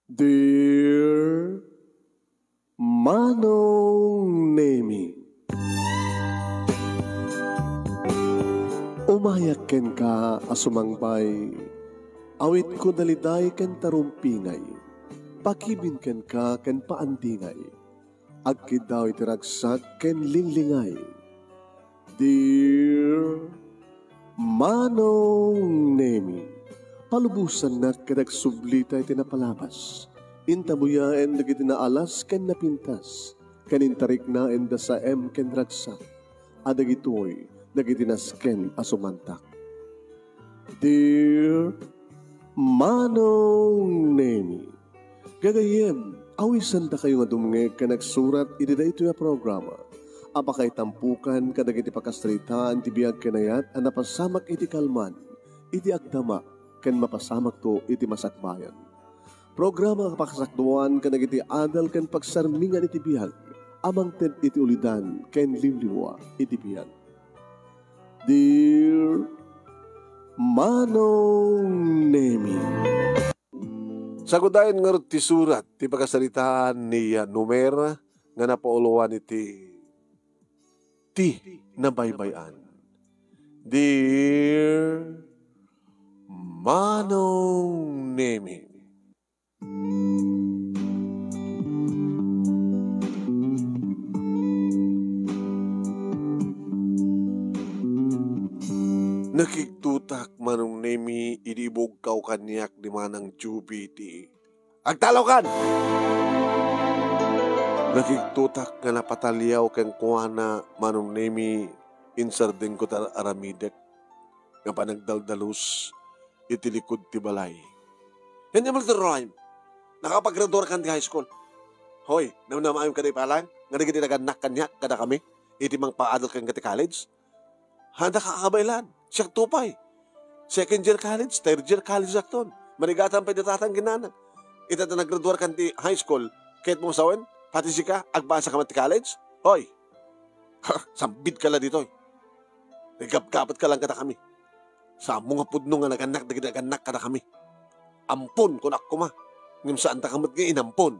Dear Manong Nemi, umayak ken ka asumangpay, awit ko daliday ken tarumpingay, pakibin ken ka ken paandingay, agkid daw itiragsak ken linglingay. Dear Manong Nemi, palubusan na kadag sublita iti napalabas. Intabuyaen dagiti naalas ken napintas. Kanintarik na enda sa ken ragsak. Adagitoy dagiti nasken asumantak. Dear Manong Nemi, gagayem, awisan ta kayo nga dumngeg ka nagsurat iti daytoy a programa. Apakay tampukan kadagiti pakastritaan ti biag kenayat a napasamak iti kalman, iti agdama, ken mapasamak to iti masakbayan. Programa kapakasakduan ken iti adal ken pagsarmingan iti biag, amang ted iti ulidan ken liwliwa iti biag. Dear Manong Nemi, sagudayan nga ti surat ti pagkasaritaan ni Numera nga napauluan iti ti nabaybayan. Dear Manong Nemi, nakiktutak Manong Nemi, idibog kaw kanyak di manang jubiti. Agtalaw kan! Nakiktutak nga napataliaw kang kuwana Manong Nemi, insarding ko aramidek nga panagdaldalus itilikod ti balay. Hindi mo ito rhyme. Nakapag-graduar kan ti high school. Hoy, namayong ka di palang, nga naging tinaganak kanyak kada kami, iti mang paadal kang kati college. Handa kakabailan, siyak tupay. Second year college, third year college akton. Manigatan pa itatang ginana. Ita na nag-graduar kan ti high school, kahit mong sawan, pati si ka, agbasa ka man ti college. Hoy, sambid ka lang dito. Nagkapkapat ka lang kada kami. Sa mga pudno nga naganak kada kami. Ampon kung ako ma. Ngam saan ta kamat nga inampon.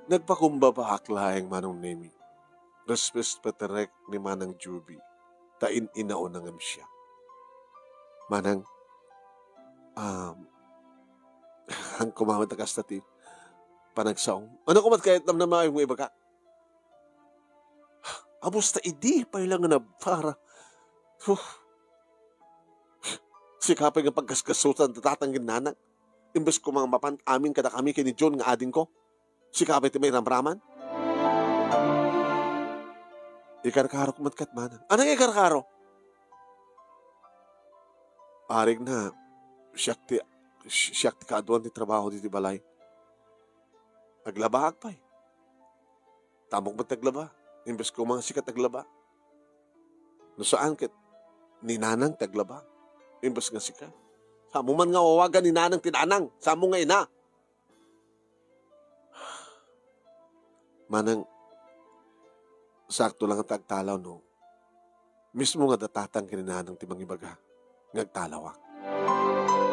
Nagpakumba pa aklaeng Manong Nemi. Respes paterek ni Manang Juby. Tain inaon na ngam siya. Manang, ang kumamad na kastati, panagsaong. Ano kumat kahit nam na mga iba ka? Abos ta idi pa ilang na para. Sikapay nga pagkaskasutan tatanggin nanak. Imbes ko mga mapan amin kada kami kini John nga ading ko. Sikapay ti may ramraman. Ikarkaro kumatkat manang. Anong ikarkaro? Arig na siyak ti kaaduan ti trabaho di balay. Aglaba agpay. Tamok ba't taglaba? Imbes ko mga sikat taglaba. No saan kit ni nanang taglaba. Imbes nga sikat. Samo man nga wawagan ni nanang tinanang. Samo nga ina. Manang, sakto lang ang tagtalaw, no? Mismo nga datatang kininanang timang ibaga. Ngagtalawak.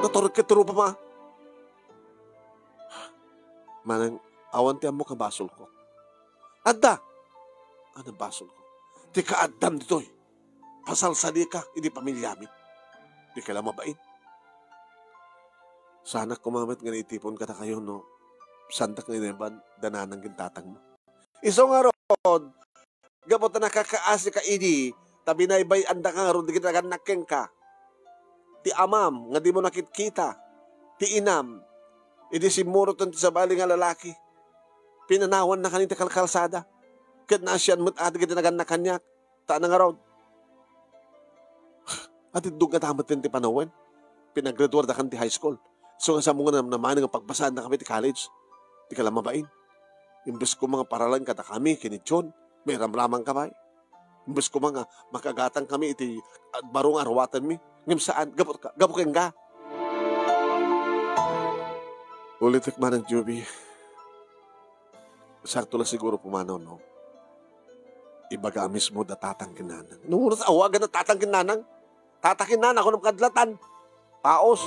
Naturog ka turo pa ma. Manang, awan ti amo ka basol ko. Adda! Anong basol ko? Di ka addam dito'y. Pasalsali ka, hindi pamilyamit. Di ka lang mabain. Sana kumamat nga naitipon ka na kayo, no? Santak nga inaban, dananang gintatang mo. Iso nga ron, gabot na nakakaasi ka idi, tabi na ibay anda ka nga ron, di kita nakeng ka. Ti amam, nga di mo nakitkita. Ti inam, idi si muroton ti sabali nga lalaki. Pinanawan na kanita kalkalsada. Kat na asyan mo't ati kita naganak kanyak. Taan na nga ron. At idug nga tamat din ti panawan. Pinaggraduar na kan ti high school. So nga sa mga naman nga pagbasaan na kami ti college. Di ka lang mabain. Imbes ko mga paralan kata kami, kinitsyon, may ramramang kamay. Imbes ko mga makagatang kami, iti barong arwatan mi. Ngam saan, gabok kang ga. Ulitik man ang Juby. Sakto lang siguro pumanaw, no? Ibaga mismo datatang kinanang. Nung uras awagan na tatang kinanang. Tatakin na ako ng kadlatan. paos.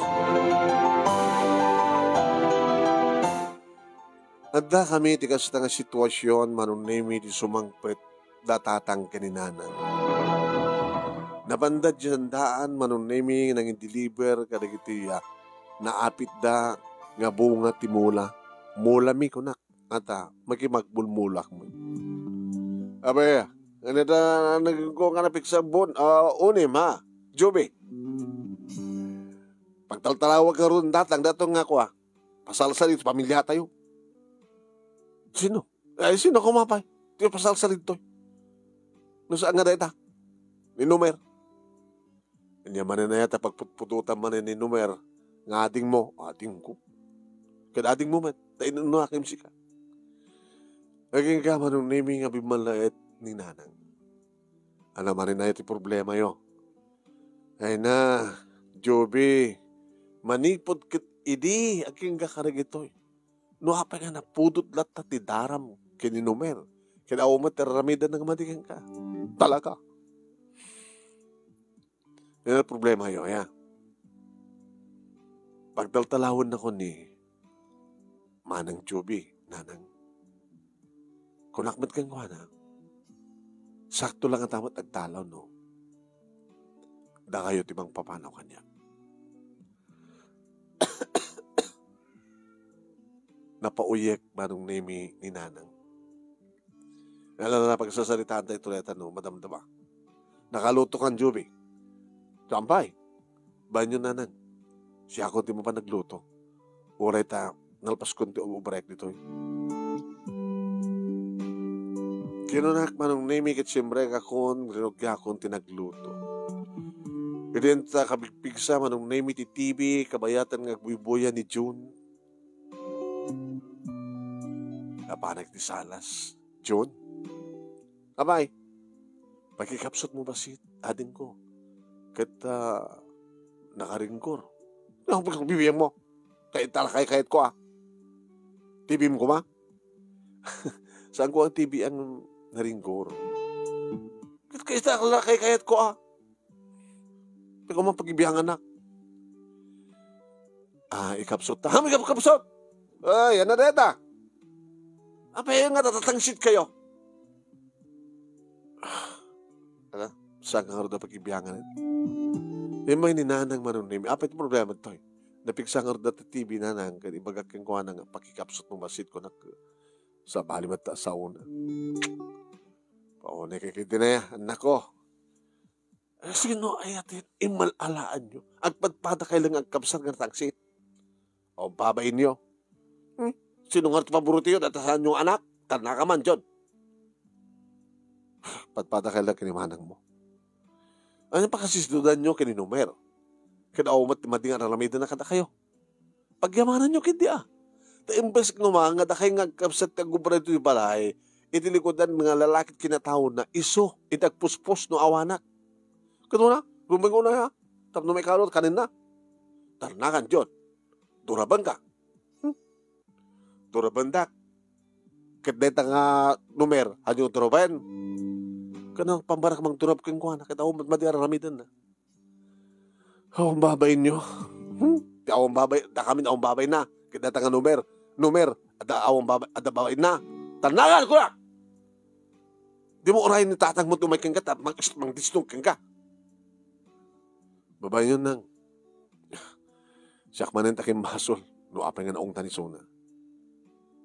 Adda kami tikas nga sitwasyon manunemi di sumangpet datatang kaninanang. Nabandad dyan daan manunemi nang i-deliver kadagiti naapit da nga bunga ti mula. Mula mi kunak. Ata, makimagbulmulak mo. Abe, ano da nagko nga napiksabon? Unim ha, Joby. Pagtaltalawag ka ron datang nga ko pasalsal ito, pamilya tayo. Sino? Ay, sino kumapay? Tiyo pasalsal ito. No saan nga data? Ni Numer. Kanya man na yata pagpututan man ni Numer. Nga ading mo, ading ko. Kada ading mo man, tayo na akim sika. Naging ka man nung naming nga bimalait ni nanang. Ano man rin na iti problema yo. Ay na, Joby, manipod kit idi, aking kakarag ito'y. No hapa nga napudot latta ti daram kininumer. Kaya umat ramida ng madigang ka. Talaga. Yan ang problema yo, ya. Pagtaltalawon na ko ni Manang Joby, nanang. Kunakmat kang kuha sakto lang ang tamat nagtalaw, no? Da kayo timang papanaw kanya. Napauyek manong nemi ni nanang. Alam na pagsasalitaan tayo tuleta, no? Madamdama. Nakaluto kang Joby. Sampay. Banyo nanang. Siya ko di mo pa nagluto. Uray ta, nalpas kunti ubrek dito. Kinunak manong nemi kat siyempre kakon, rinugya akong tinagluto. Kidenta kabigpigsa manong nemi ti TV, kabayatan nga buibuya ni June. Napanag ti Salas. June? Abay, pagkikapsot mo basit, ading ko. Kata nakaringkor. Ano pagkakabibiyang mo? Kahit ko TV mo ko ma? Saan ko ang TV ang naringgor? Kahit ko Pagka mo pag-ibiyang anak. Ikapsot ta. May kapsot! Ay, yan na deta. Apay nga tatatangsit kayo. Saan ka nga rin pag-ibiyangan? Yung mga ninanang manunim. Apay ito problema ito. Napiksa nga rin TV nanang. Kaya ibagak yung kuha nga pakikapsot ng masit ko sa balimat ta sa una. Paunay kay na anak ko. Sino ay atin imalalaan nyo? Agpadpada kayo lang ang kapsar ng tangsit. O babain nyo. Sino nga paboruti yun at saan yung anak? Tarna ka man, John. Padpada kayo lang kinimanang mo. Ano pa kasi sinudan nyo kininumer? Kaya mati nga ralamidan na kada kayo. Pagyamanan nyo kindi Imbes nga da kayo nga kapsat ka gubra ito yung balay, itilikodan mga lalakit kinatao na iso, itagpuspos no awanak. Kano na? Lumingo na Tapno may karot kanin na. Tarnakan, John. Duraban ka. Durabandak. Kadeta nga numer, hadyo duraban. Kanang pambarak mang turab kang kuha na. Kita ako madiaramidan na. Awang babayin nyo. Di awang babay, da kami na awang babay na. Kadeta nga numer, ada awang babay, ada babay na. Tarnakan ko na! Di mo orahin ni tatang mo tumay kang ka, mang disnong kang ka. Babae yun nang. Siyak manin takim basol. No apay nga naong tanisona.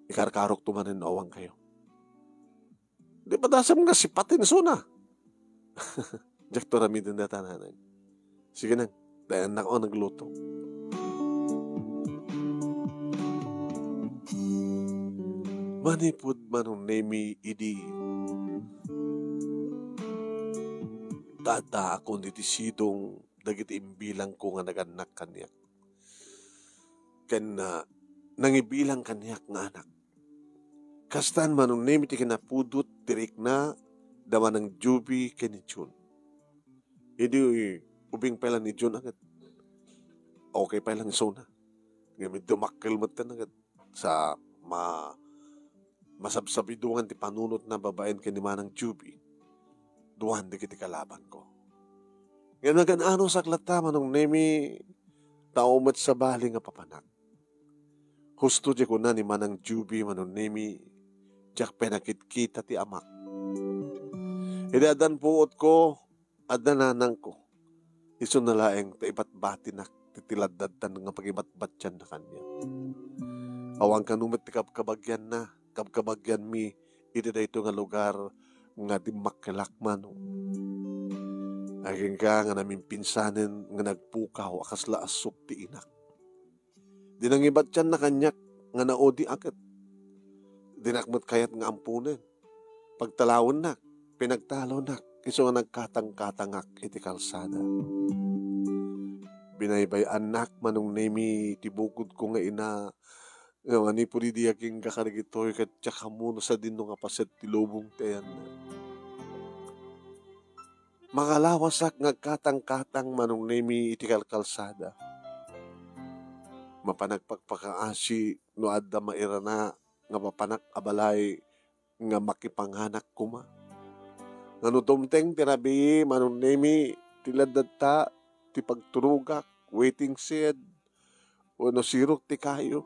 Ikarkarok tumanin na awang kayo. Di ba dasam nga sipatin sona? Diyak to ramidin na tananan. Sige nang. Dahil anak ko nagluto. Manipod manong nemi idi. Tata ako nitisidong dagiti imbilang ko nga naganak kanyak. Ken nangibilang kanyak nga anak. Kastan manong nemi ti kinapudot tirik na daman ng Joby ken ni June. Hindi ubing pala ni June agad. Okay pa lang sona. Ngayon dumakil mo tan agad sa masabsabidungan ti panunot na babaen ken ni Manang Joby. Duwan di kiti kalaban ko. Yan nagan ano sa klata manong nemi taumat sa bali nga papanak. Husto di ko na ni manang Juby manunemi, jak penakit-kita ti amak. Idadan puot ko, adananang ko. Iso na laeng taibat batinak, titiladdadan nga pagibat-bat yan na kanya. Awang kanumat ti kabkabagyan na, kabkabagyan mi, iti na ito nga lugar nga di makilakman. Aging ka nga namin pinsanin nga nagpukaw akasla asok ti inak. Dinangibat yan na kanyak nga naodi akit. Dinakmat kayat nga ampunin. Pagtalawon na, pinagtalo na, iso nga nagkatang-katangak iti kalsada. Binaybay anak manong nemi tibukod ko nga ina nga mani po di aking kakarigitoy kat tsaka muna sa din nga paset ti lubong tayan na. Makalawasak nga katang-katang manong nemi iti kalsada. Mapanagpagpakaasi no adda mairana nga papanak abalay nga makipanghanak kuma. Ngano tumteng tirabi manong nemi tiladata ti pagturugak waiting shed o no sirok ti kayo.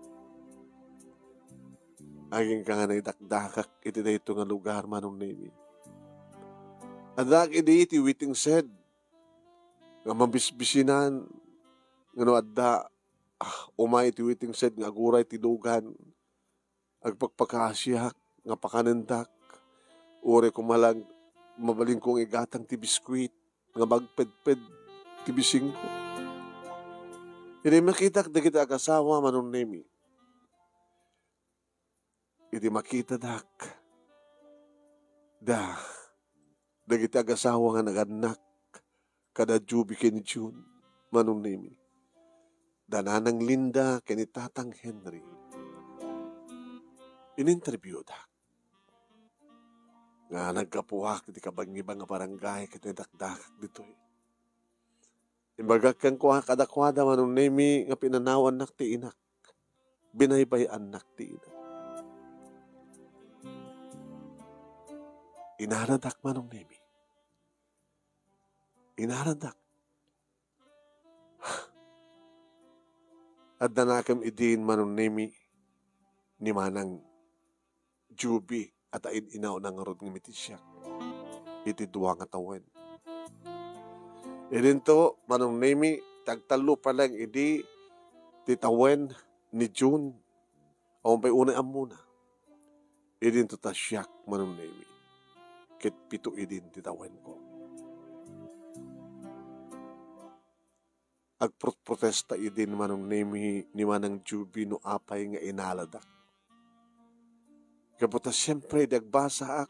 Aging ka nga naidakdakak iti na ito nga lugar manong nemi. Adak iti iti waiting shed nga mabisbisinan nga no adda umay iti waiting shed nga aguray ti dugan agpagpakasyak nga pakanendak ure kumalag mabaling kong igatang ti biskwit nga magpedped ti bising ko. Hindi makitak da kita akasawa manong nemi. Hindi makita dak da kita agasawa nga naganak kada Juby ken June manong nemi. Dananang Linda ken Tatang Henry. In-interview da. Nga nagkapuwak di kabang-ibang nga barangay ket dakdak ditoy. Imbagak kang kuha kadakwada manong nemi nga pinanawan nak ti inak. Binaybayan nak ti inak. Inaradak manong nemi. Inaradak. At danakam idin manong nemi ni manang Juby at ain inaw ng rod ng mitisyak. Iti duwa nga tawen. Idin to manong nemi tagtalo pa lang idi titawen ni June. Awang pa'y unay amuna. Idin to tasyak manong nemi. Ket pito idin titawen ko. Agprotesta idin manong nemi ni manang Juby no apay nga inaladak. Kaputa siyempre dagbasa ak.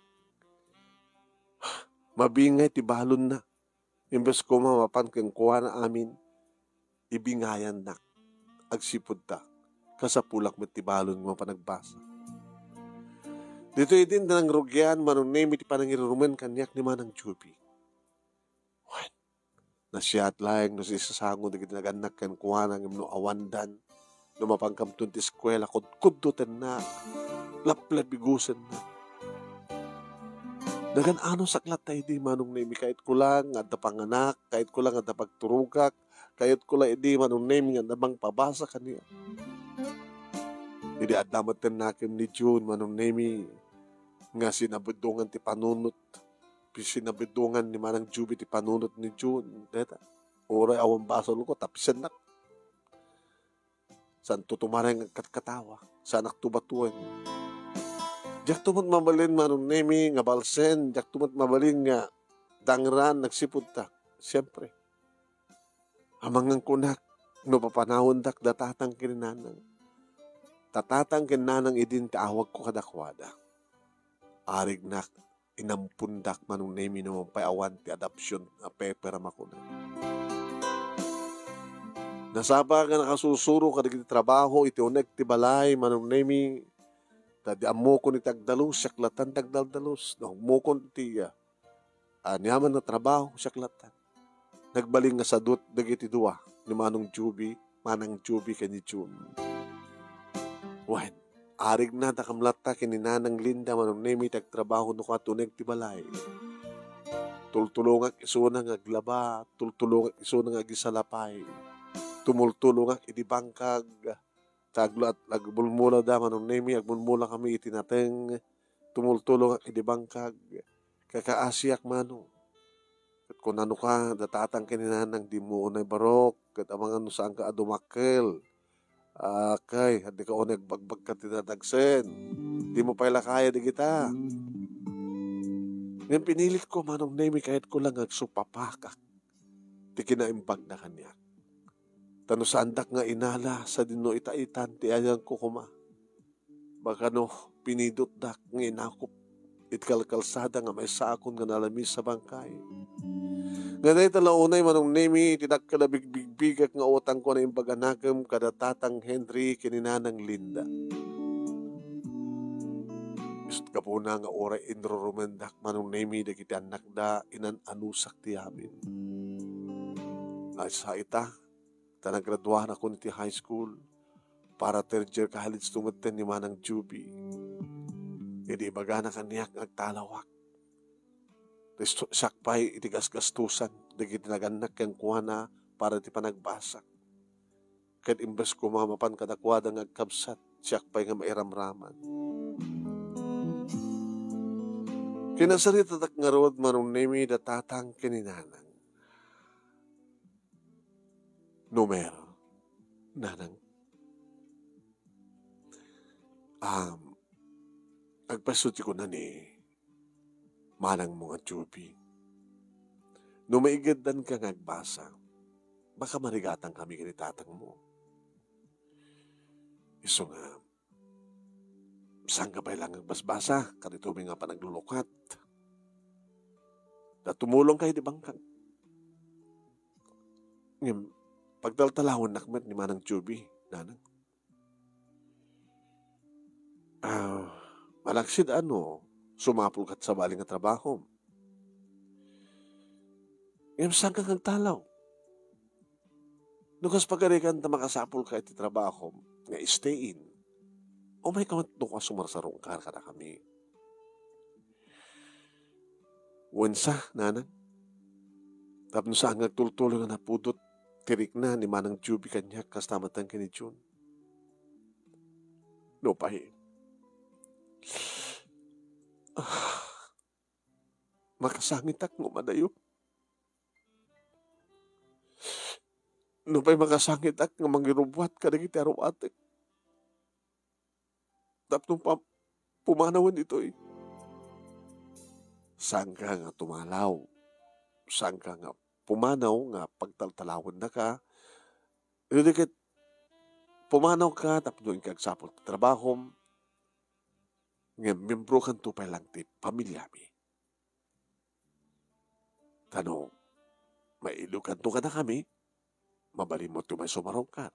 Mabingay ti balon na. Imbes ko mamapan kang kuha na amin. Ibingayan na. Agsipod ta. Kasapulak met ti balon nga panagbasa. Dito idin na ng rugyan manong nemi ti panangirumen kanyak ni manang Juby. Na siya at laeng no si sasangon na ginaganak kan kuha ng no awandan no mapangkamtun ti eskwela kudkudutan na laplad bigusan na dagan ano saklat tayo di manong nemi kahit kulang at panganak kahit kulang at pagturugak kahit kulang di manong nemi nga namang pabasa kaniya hindi at damatan nakin ni June manong nemi nga sinabudungan ti panunot sinabidungan ni manang Juby ti panunot ni June. Deta, oray awang basol ko, tapisan na. Saan tutumarang katkatawa? Saan aktubatuan? Diyak tumat mabalin manong nemi nga balsen, diyak tumat mabalin nga dangran, nagsipod ta. Siyempre, amangang kunak, no papanahon dak datatang kinanang. Tatatang kinanang idin taawag ko kadakwada. Arig nak, inampundak manong nemi naman payawan ti adoption a pepera makuna. Nasaba ka nakasusuro ka di trabaho iti unek ti balay manong nemi tadi amo ko ni tagdalus saklatan tagdaldalus no mo ko ti anyaman na trabaho saklatan. Nagbaling nga sadut dagiti duwa ni manong Juby ken ni June. Wen arig na takamlata kininanang Linda manong nemi tagtrabaho no katuneg ti balay. Tultulongak iso na nga aglaba, tultulongak iso na nga agisalapay, tumultulo nga iti bangkag taglo at lagbulmula da manong nemi agmulmula kami itinateng tumultulo nga iti bangkag kakaasiak mano at kung ano ka datatang kininanang di mo unay barok at amang ano saan ka adumakkel kay hindi ka unay bagbag ka tinatagsen di mo pala kaya di kita ngayon pinilit ko manong nemi kahit ko lang agsupapakak ti kinaimbag na kanya tano sa andak nga inala sa dino itaitan ti ayang ko kuma baka no pinidot dak nga inakop itkalkalsada nga may sakon nga nalamis sa bangkay nga day talaunay manong nemi tinagkalabigbigbigat nga utang ko na imbaganagam kada tatang Henry kininanang Linda ist ka po na nga oray inrurumendak manong nemi dagiti anak da inananusak ti amin ay sa ita tanagraduahan ako niti high school para third year college tumatan ni manang Juby hindi baga na kaniyak agtalawak sakpay iti gasgastusan dagiti naganak ken kuana para ti panagbasak ket imbes ko mamapan kadakwada nga agkabsat sakpay nga mairamraman kinasarita tak nga rod manong nemi datatang kininanang numero nanang agpasuti ko na ni manang mga Juby no maigadan ka ngagbasa baka marigatan kami kinitatang mo iso nga saan ka ba lang agbasbasa kanito may nga panaglulukat na tumulong kayo di bangkang ngayon pagdaltalawon nakmet ni manang Juby nanang malaksid sumapul kat sa baling nga trabaho ngayon saan ka nagtalaw nukas pagarikan ta makasapul ka iti trabaho nga stay in o may kamat ka sumarsarong ka na kami wensa nanang tapno saan nagtultulo nga napudot tirik na ni manang Juby kanya kastamatan ka ni June no pahi makasangit ak mo madayo no pa'y makasangit ak nga mangirubuat ka na kita atik tapno pa pumanawan ito saan ka nga tumalaw saan ka nga pumanaw nga pagtaltalawon na ka dikit pumanaw ka tapno yung kagsapol trabaho nga membro kan to pa lang ti pamilya mi. Tano, mailukan to ka na kami, mabalin mo to may sumarong ka.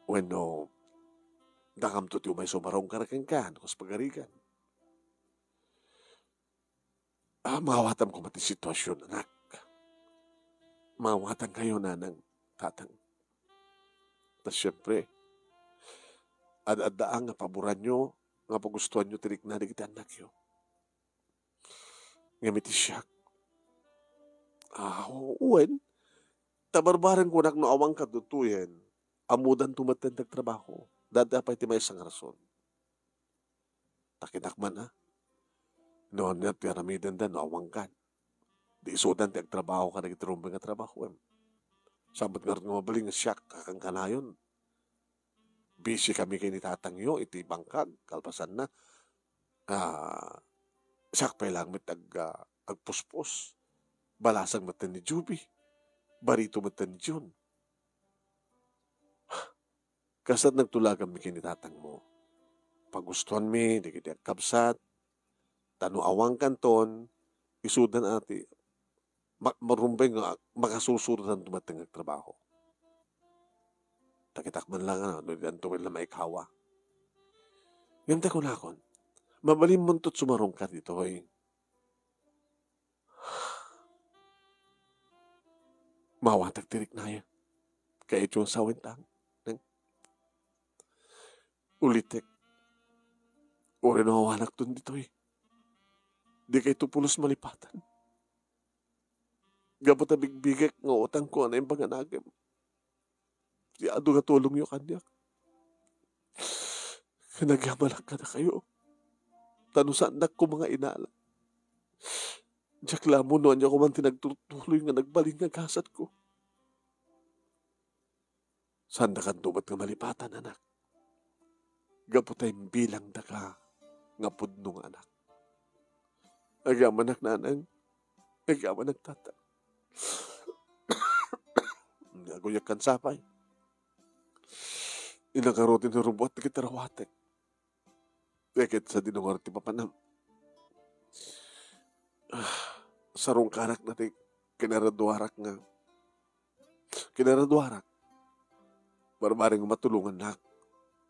Bueno, dakam to may sumarong ka na kan, kus pagarikan. Mawatam ko mati sitwasyon, anak. Mawatan kayo na ng tatang. Tapos syempre, ad-adaan nga paboran nyo, nga pagustuhan nyo tirik na di kita anak yun. Ngamiti siya. Uwan, tabarbaran ko nak no awang katutuyen, amudan tumatentag trabaho, dadapay ti may isang rason. Takinakman na. Noon nga piramidan da, no awang kan. Di isudan ti agtrabaho ka, nagitirumbang nga trabaho. Sabat nga rin mabaling siya, kakang kanayon. Busy kami kay ni tatang yo, iti bangkag, kalpasan na. Sakpay lang mit agpuspos. Balasang matan ni Juby. Barito matan ni June. Kasat nagtulagan mi kay ni tatang mo. Pagustuhan mi, di kiti agkabsat. Tano awang kanton, isudan ati. Marumbay nga, makasusurutan tumatang agtrabaho. Takitakman lang doon tuwil na maikawa. Ganda ko lakon, mabalim muntot sumarong ka dito, mawatag tirik na yan. Kaya ito yung sawintang. Ulitek. Uri na mawanak doon dito Di kayo tupulos malipatan. Gabot na bigbigek nga utang ko na yung panganagim. Di ado nga tulong yung kanya. Nagyamalak ka na kayo. Tanusan na ko mga inala. Diyak lamo noon niya ko man tinagtutuloy nga nagbaling nga gasat ko. Saan na kan tumat nga malipatan, anak? Gaputay bilang daka nga pudno nga anak. Agaman nanang, agaman tata. Naguyak kan sapay. Inakarotin ng robot na kitarawatek. Dekit sa dinungar ti papanam. Sarong karak natin kinaraduarak nga. Kinaraduarak. Barbaring matulungan na.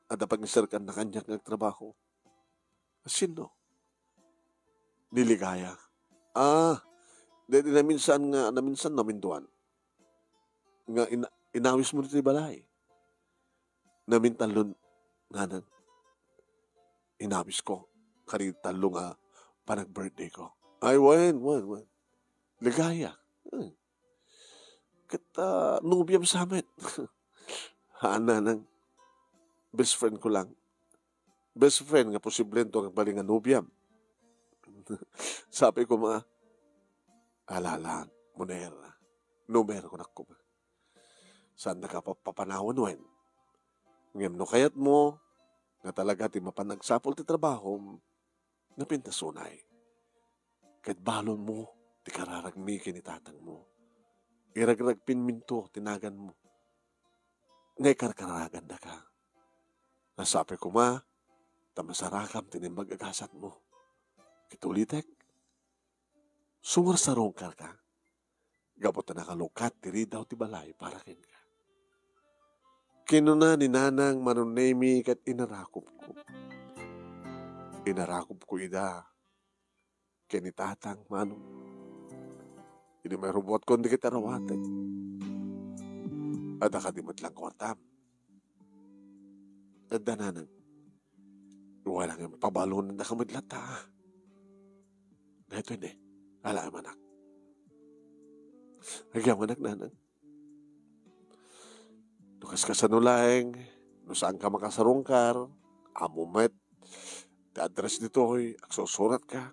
At pag-nisarkan na kanyang nagtrabaho. Sino? Niligaya. Dahil na minsan naminduan. Nga inawis mo nito balay. Namintalon nga nan. Inawis ko. Kanitalo nga panag-birthday ko. Ay, wan. Ligaya. Kita nubyam sa amin. Hana ng best friend ko lang. Best friend nga posible ito ang baling nga nubyam. Sabi ko alalaan, munera. Numero ko na ko. Saan na ka papanahon wen? Ngayon no kayat mo, nga talaga ti mapanagsapol ti trabaho, nga pintasunay. Kahit balon mo, ti kararagmikin ni tatang mo. Iragrag pinminto, tinagan mo. Ngay karkaragan na ka. Nasabi ko tamasarakam tinimbag agasat mo. Kitulitek, sumarsarong ka. Gabot na nakalukat, tiri daw ti balay, para kin ka. Kinuna ni nanang manunemi kat inarakop ko. Inarakop ko ida. Kinitatang manong. Hindi may robot ko, hindi kita rawatan. At akadimat lang kwartam. At dananang. Walang yung pabalon na nakamadlata. Ito hindi. Alam anak. Nagyam anak nanang. Nukas ka sa nulaeng, no saan ka makasarungkar, amumet, the address dito hoy, aksusurat ka.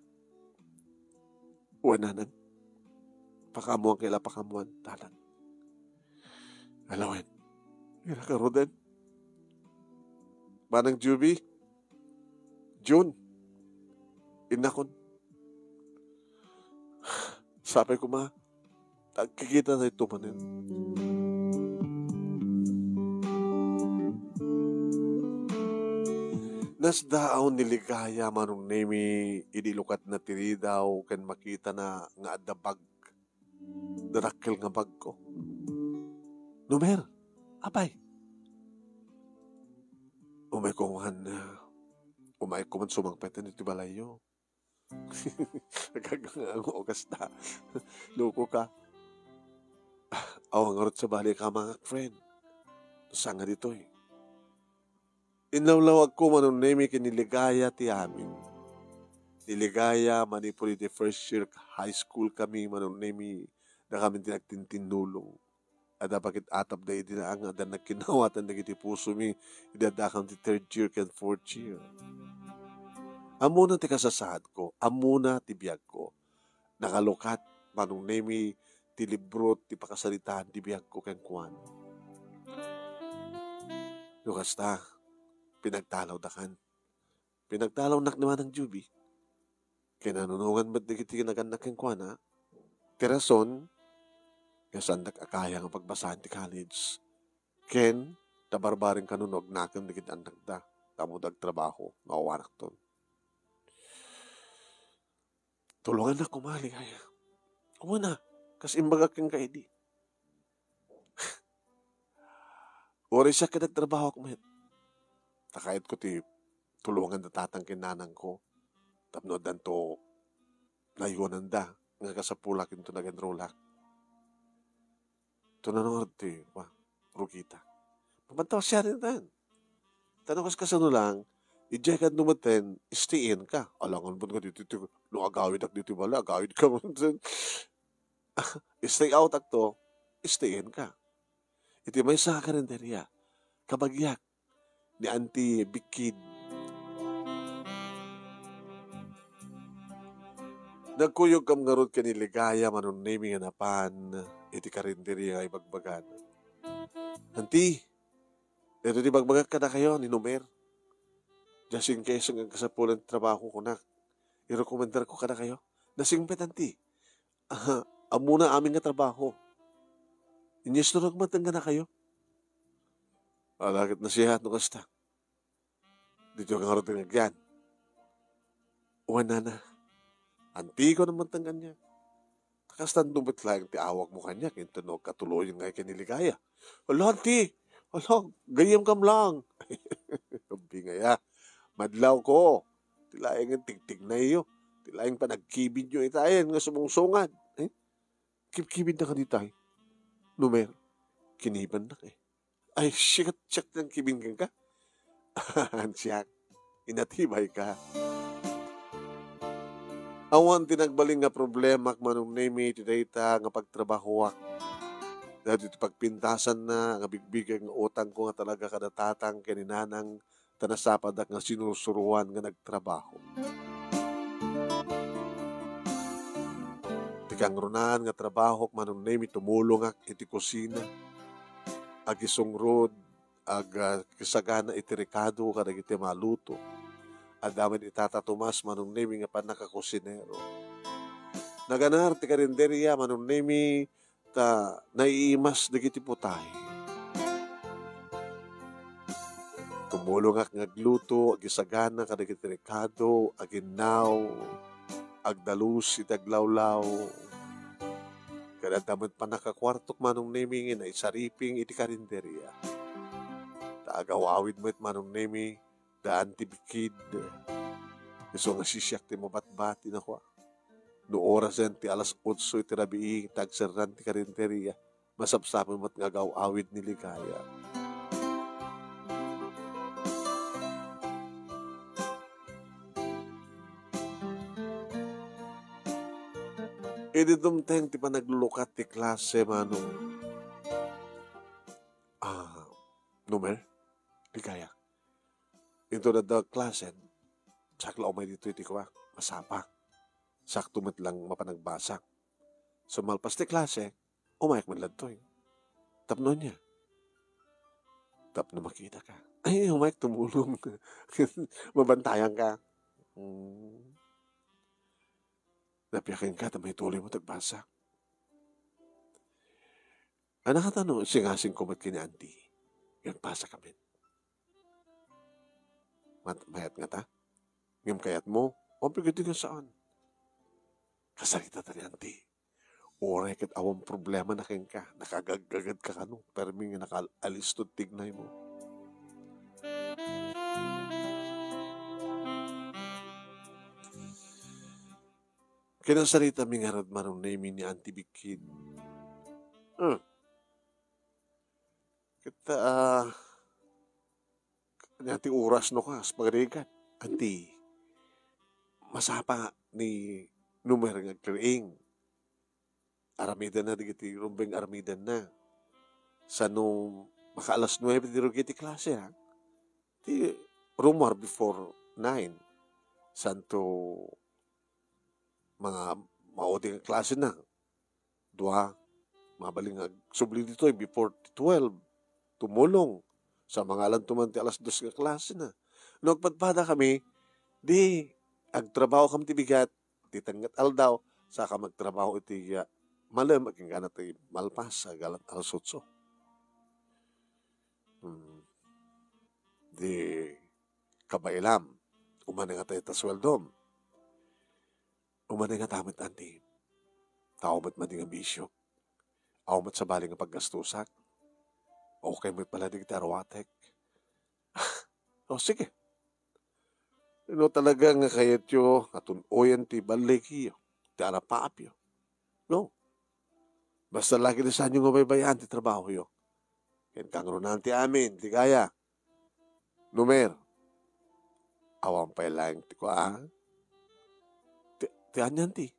Uwan pakamuan kaila pakamuan, talan. Alawin, ira ka roden. Manang Juby, June, inakon. Sabi ko kikita na ito manin. Nasdaaw niligaya manong nemi inilukat na tiri daw kan makita na nga adabag. Darakkel nga bag ko. Numer, apay. Umay ko man sumangpetan iti balayo. Nagkagang ogas na. Loko ka. Awang arot sa bali ka mga friend. Sanga dito Inawlawag ko manunemi kiniligaya ti amin. Niligaya manipuli ti first year high school kami manunemi na kami tinagtintinulong. At bakit atap da idinaang adan nagkinawatan nagiti puso mi idadakam ti third year kan fourth year. Amuna ti kasasahad ko, amuna ti biyag ko. Nakalukat manunemi ti libro ti pakasalitaan ti biyag ko kan kuwan. Lukas ta. Pinagtalaw dakan. Pinagtalaw nak naman ng Juby. Kinanunungan ba't digiti naganak yung kuwana? Tirason, kasandak akaya ng pagbasahan ti college. Ken, tabarbaring kanunog nakin digit andag da. Tamudag trabaho, mawawanak ton. Tulungan na kumali kaya. Kumuna, kasi imbaga kang kaidi. Ori siya kinagtrabaho kumahin. Takait ko ti tulungan na tatangkin nanang ko. Tapno dan to layunan da. Nga kasapulak ito naganrolak. Ito na nung ti, rugita. Pamantaw siya rin dan. Tanong kas kasano lang, ijay ka numaten, istiin ka. Alangan po nga dito, no agawid ak dito bala, agawid ka mo. Stay out akto, stay in ka. Iti may sa karinderya, kabagyak ni Auntie Bikid. Nagkuyog kam ngarod ka ni Ligaya manon naming anapan, iti karinderya ay bagbagan. Auntie, ito di bagbagat ka na kayo ni Numer. Just in case ang kasapulan trabaho ko na, i-recommendar ko ka na kayo. Nasingpet, Auntie. Amo na aming nga trabaho. Inyes na nagmatang na kayo. Alagit na siya at nukasta. Dito ka nga rin tinagyan. Uwan na. Auntie ko naman tanggan niya. Takastan dumit lang ti awag mo kanya. Kintunog katuloy nga kiniligaya. Hala, Auntie. Hala, gayam kam lang. Sabi nga ya. Madlaw ko. Tilayang ang tigtig na iyo. Tilayang pa nagkibid nyo itayan nga sumungsungan. Kibid na ka di tayo. Numer, kiniban na eh. Ay, sikat ng kibin ka. Siyak, inatibay ka. Awan tinagbaling nga problema manong name iti data nga pagtrabahoak. Dahil iti pagpintasan na nga bigbigay nga utang ko nga talaga kadatatang kininanang tanasapadak nga sinusuruan nga nagtrabaho. Tikang runan nga trabaho manong name tumulong ak iti kusina. Ag isungrod, kisagana iti rekado kadag iti maluto. Adamin itatatumas manong name nga panakakusinero. Naganar ti karinderya manong name ta naiimas dagiti putay. Tumulong ak ngagluto, ag isagana kadag iti rekado, ag inaw, agdalus itaglawlaw. Kada damat pa nakakwartok manong naming na isariping iti karinderya. Taagawawid mo it manong naming daan ti Bikid. Iso nga sisyak ti mabatbati na ko. No oras yan ti alas 8 iti rabii tagserran ti karinderya. Masapsapin mo't ngagawawid ni Ligaya. Edi dumteng ti pa naglulukat ti klase manong. Numer, Ligaya. Ito na daw klase, sakla umay dito iti kwa, masapa. Sakto met lang mapanagbasak. So malpas ti klase, umayak man ladtoy. Tapno niya. Tapno makita ka. Ay, umayak tumulong. Mabantayan ka. Napiyakin ka, tamay tuloy mo tagbasa. Nakatano, singasing kumat kini Auntie. Yung pasa kami. Mayat nga ta? Yung kayat mo, o pagkati ka saan? Kasarita ta ni Auntie. Oray kat awang problema na kin ka. Nakagagagad ka kano. Pero may nakaalis to tignay mo. Kinasarita mi nga rad marong name ni Auntie Bikid. Kita, kanyati oras no ka, spagarikat. Auntie, masapa ni Numer nga kriing. Aramidan na, digiti rumbeng aramidan na. Sa nung makaalas 9, di rugiti klase ha. Di rumor before 9. Santo mga mauding klase na. Dua, mabaling subli dito before 12. Tumulong sa mga alantuman ti alas 2 nga klase na. Nung agpadpada kami, di agtrabaho kami ti bigat, ti tangat aldaw, saka magtrabaho iti malam, aging ganat ti malpas, sa galat alas 8. Di kabailam, umana nga tayo tasweldom. Umana nga tamit Auntie. Tao ba't mading bisyo? Aw mat sa baling nga paggastusak? Okay mo't pala di kita arwatek? Sige. Talaga nga kayat yo, atunoyan ti baliki yo, ti arapaap yo. No? Basta lagi na saan yung mabaybayan ti trabaho yo. Yan kang runan ti amin, ti kaya. Numer, awang pa lang ti kwa. Ti anyan ti.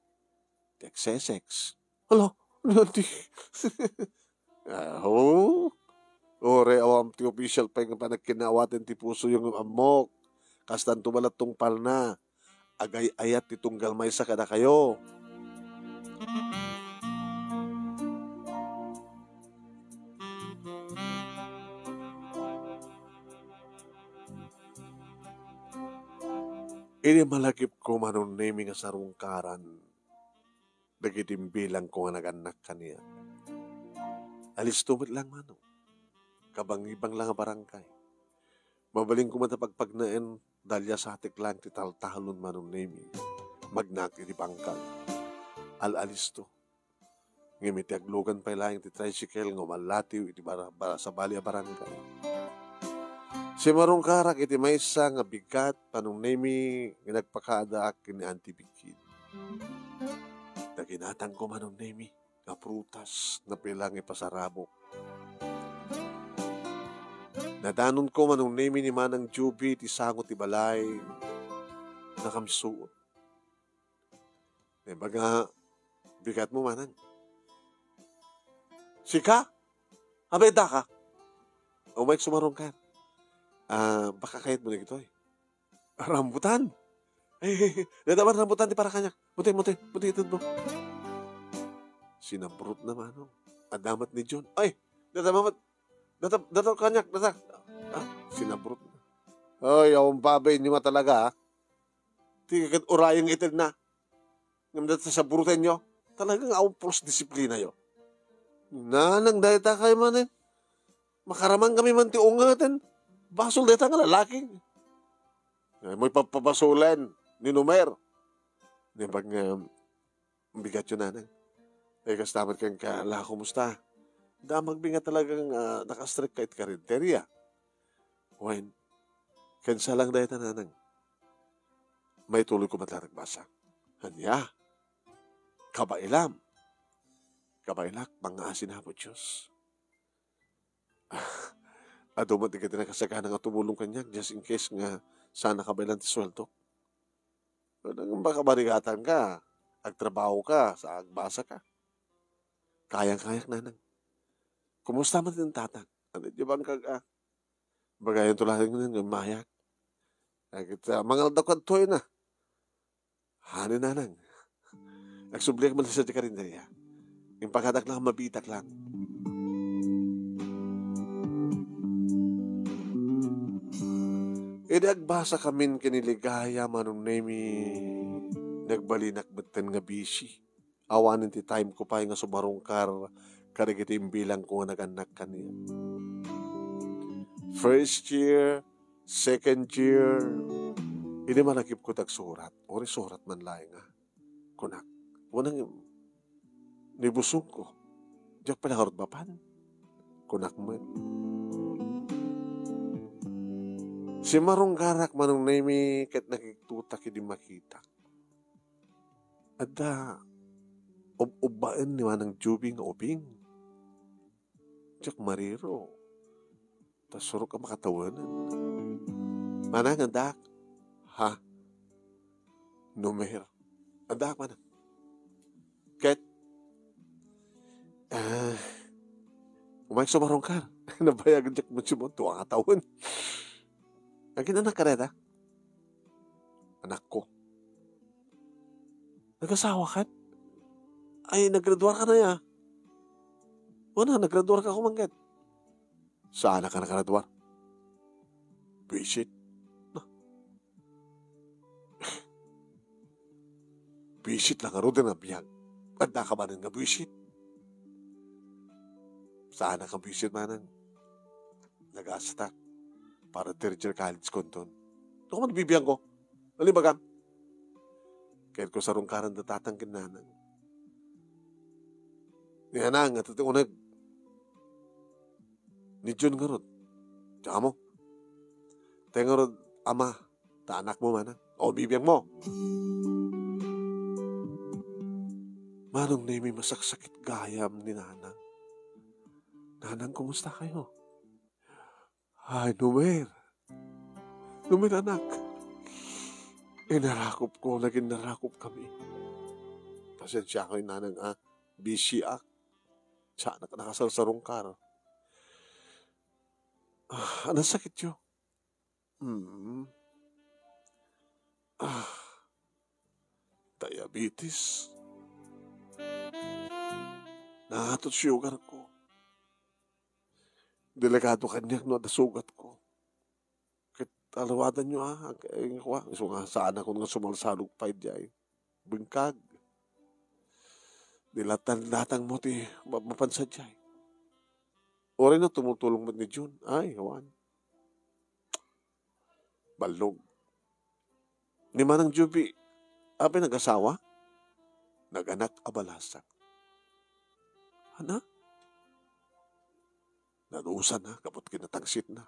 Ti XSX. Hala, Nanti. Oh. Ore awam ti official pa nga panagkinawatin ti puso yung amok. Kastan tumalat tong palna. Agay ayat ti tunggal may sa kada kayo. Ini malakip ko manon nemi nga sarungkaran. Dagitimbilang ko nga naganak kaniya. Alis tumit lang manong. Kabang-ibang lang nga barangay. Mabaling ko matapagpagnaen dalya sa atik lang ti taltalon manon nemi. Magnak iti pangkal. Al-alis to. Ngimiti aglugan pa ilang ti tricycle nga malatiw iti sa bali a barangay. Si marungkarak iti maysa nga bigat panong nemi nga nagpakaadaak kini antibikid. Naginatang ko manon nemi nga prutas na pilang ipasarabok. Nadanon ko manong nemi ni Manang Juby ti sangot ti balay na kamsuot. Baga, bigat mo manang. Sika? Abeda ka? O may sumarong ka? Baka kahit mo na ito eh. Rambutan? Nadaman rambutan di para kanya. Muti ito mo. Sinabrot naman no. Adamat ni John. Ay, dataw kanyak, sinabrot na. Ay, awang babay niyo talaga ha. Tingkat urayang itil na. Ngayon sa burutan nyo, talagang awang pros disiplina yo. Nanang dahita kayo man eh. Makaramang kami man ti ungatan. Basol dahita nga lalaki. May papabasulan ni Numer. Pag bigat yun nanang. Kastamat kang kala, kumusta? Damag binga talagang nakastrict kahit karinterya. When, kansa lang dahita nanang. May tuloy ko mataragbasa. Hanya, kabailam. Kabailak, mga asin po Diyos. Adumat di ka tinakasagahan nga tumulong kanya just in case nga sana kabailan ti sweldo. Nang baka barigatan ka, agtrabaho ka, sa agbasa ka. Kayang-kayak nanang. Kumusta man din tatang? Ano di bang bagayan tulahin ko ng mayak? Mangal daw kantoy na. Hanin nanang. Nagsubliak man sa di karinderya. Yung pagkadak lang, mabitak lang. Agbasa kamin kiniligaya manong nemi nagbalinak beten nga bisi. Awanin ti time ko pa nga sumarungkar karigitim bilang ko nga naganak kaniya. First year, second year, hindi manakip ko tagsurat. Ori surat man laing nga. Kunak. Unang nibusog ko. Diyak pala harot bapan. Kunak mo. Si marungkarak manong nemi kat nakiktutak hindi makita. Ada ubaan ni Manang Juby nga ubing. Diyak mariro. Tas surok ka makatawanan. Manang andak. Ha? Numer. Andak manang. Ket. Umayag sumarungkar. Nabayagan diyak mo siya mo. Tuwang katawan. Naging anak ka rin, ha? Anak ko. Nag-asawa ka? Ay, naggraduar ka na ya. Wala, naggraduar ka kumanggat. Saan ka naggraduar? Visit. Visit lang aro din ang biyag. Pagda ka ba nang visit? Saan ka visit manang? Nag-astak. Para third-year college ko doon. Ito ko man bibiyang ko. Nalibagam. Kahit ko sa rungkaran na tatangkin nanang. Ni anang, at ito unag. Ni Jun nga rod. Tsaka mo. Tayo nga rod, ama. Ta anak mo manang. O, bibiyang mo. Manong na may masaksakit gayam ni nanang. Nanang, kumusta kayo? Ay, Numer. Numer, anak. Narakop ko, naging narakop kami. Pasensya ko yung nanang, busy ak. Siya nakasarsarong kar. Anong sakit yun? Hmm. Ah, diabetes. Nahatot sugar ko. Delikado kanya no, nasugat ko. Kit alawadan nyo ang ko. So nga saan ako nga sumalsalog pa dyan. Bengkag. Dilatan-latang mo ti mapansa dyan. Ori na tumutulong mo ni June. Ay, hawan. Balog. Ni Manang Juby, abe nag-asawa? Nag-anak abalasak. Ana? Nanusan na, kapot kinatangsit na.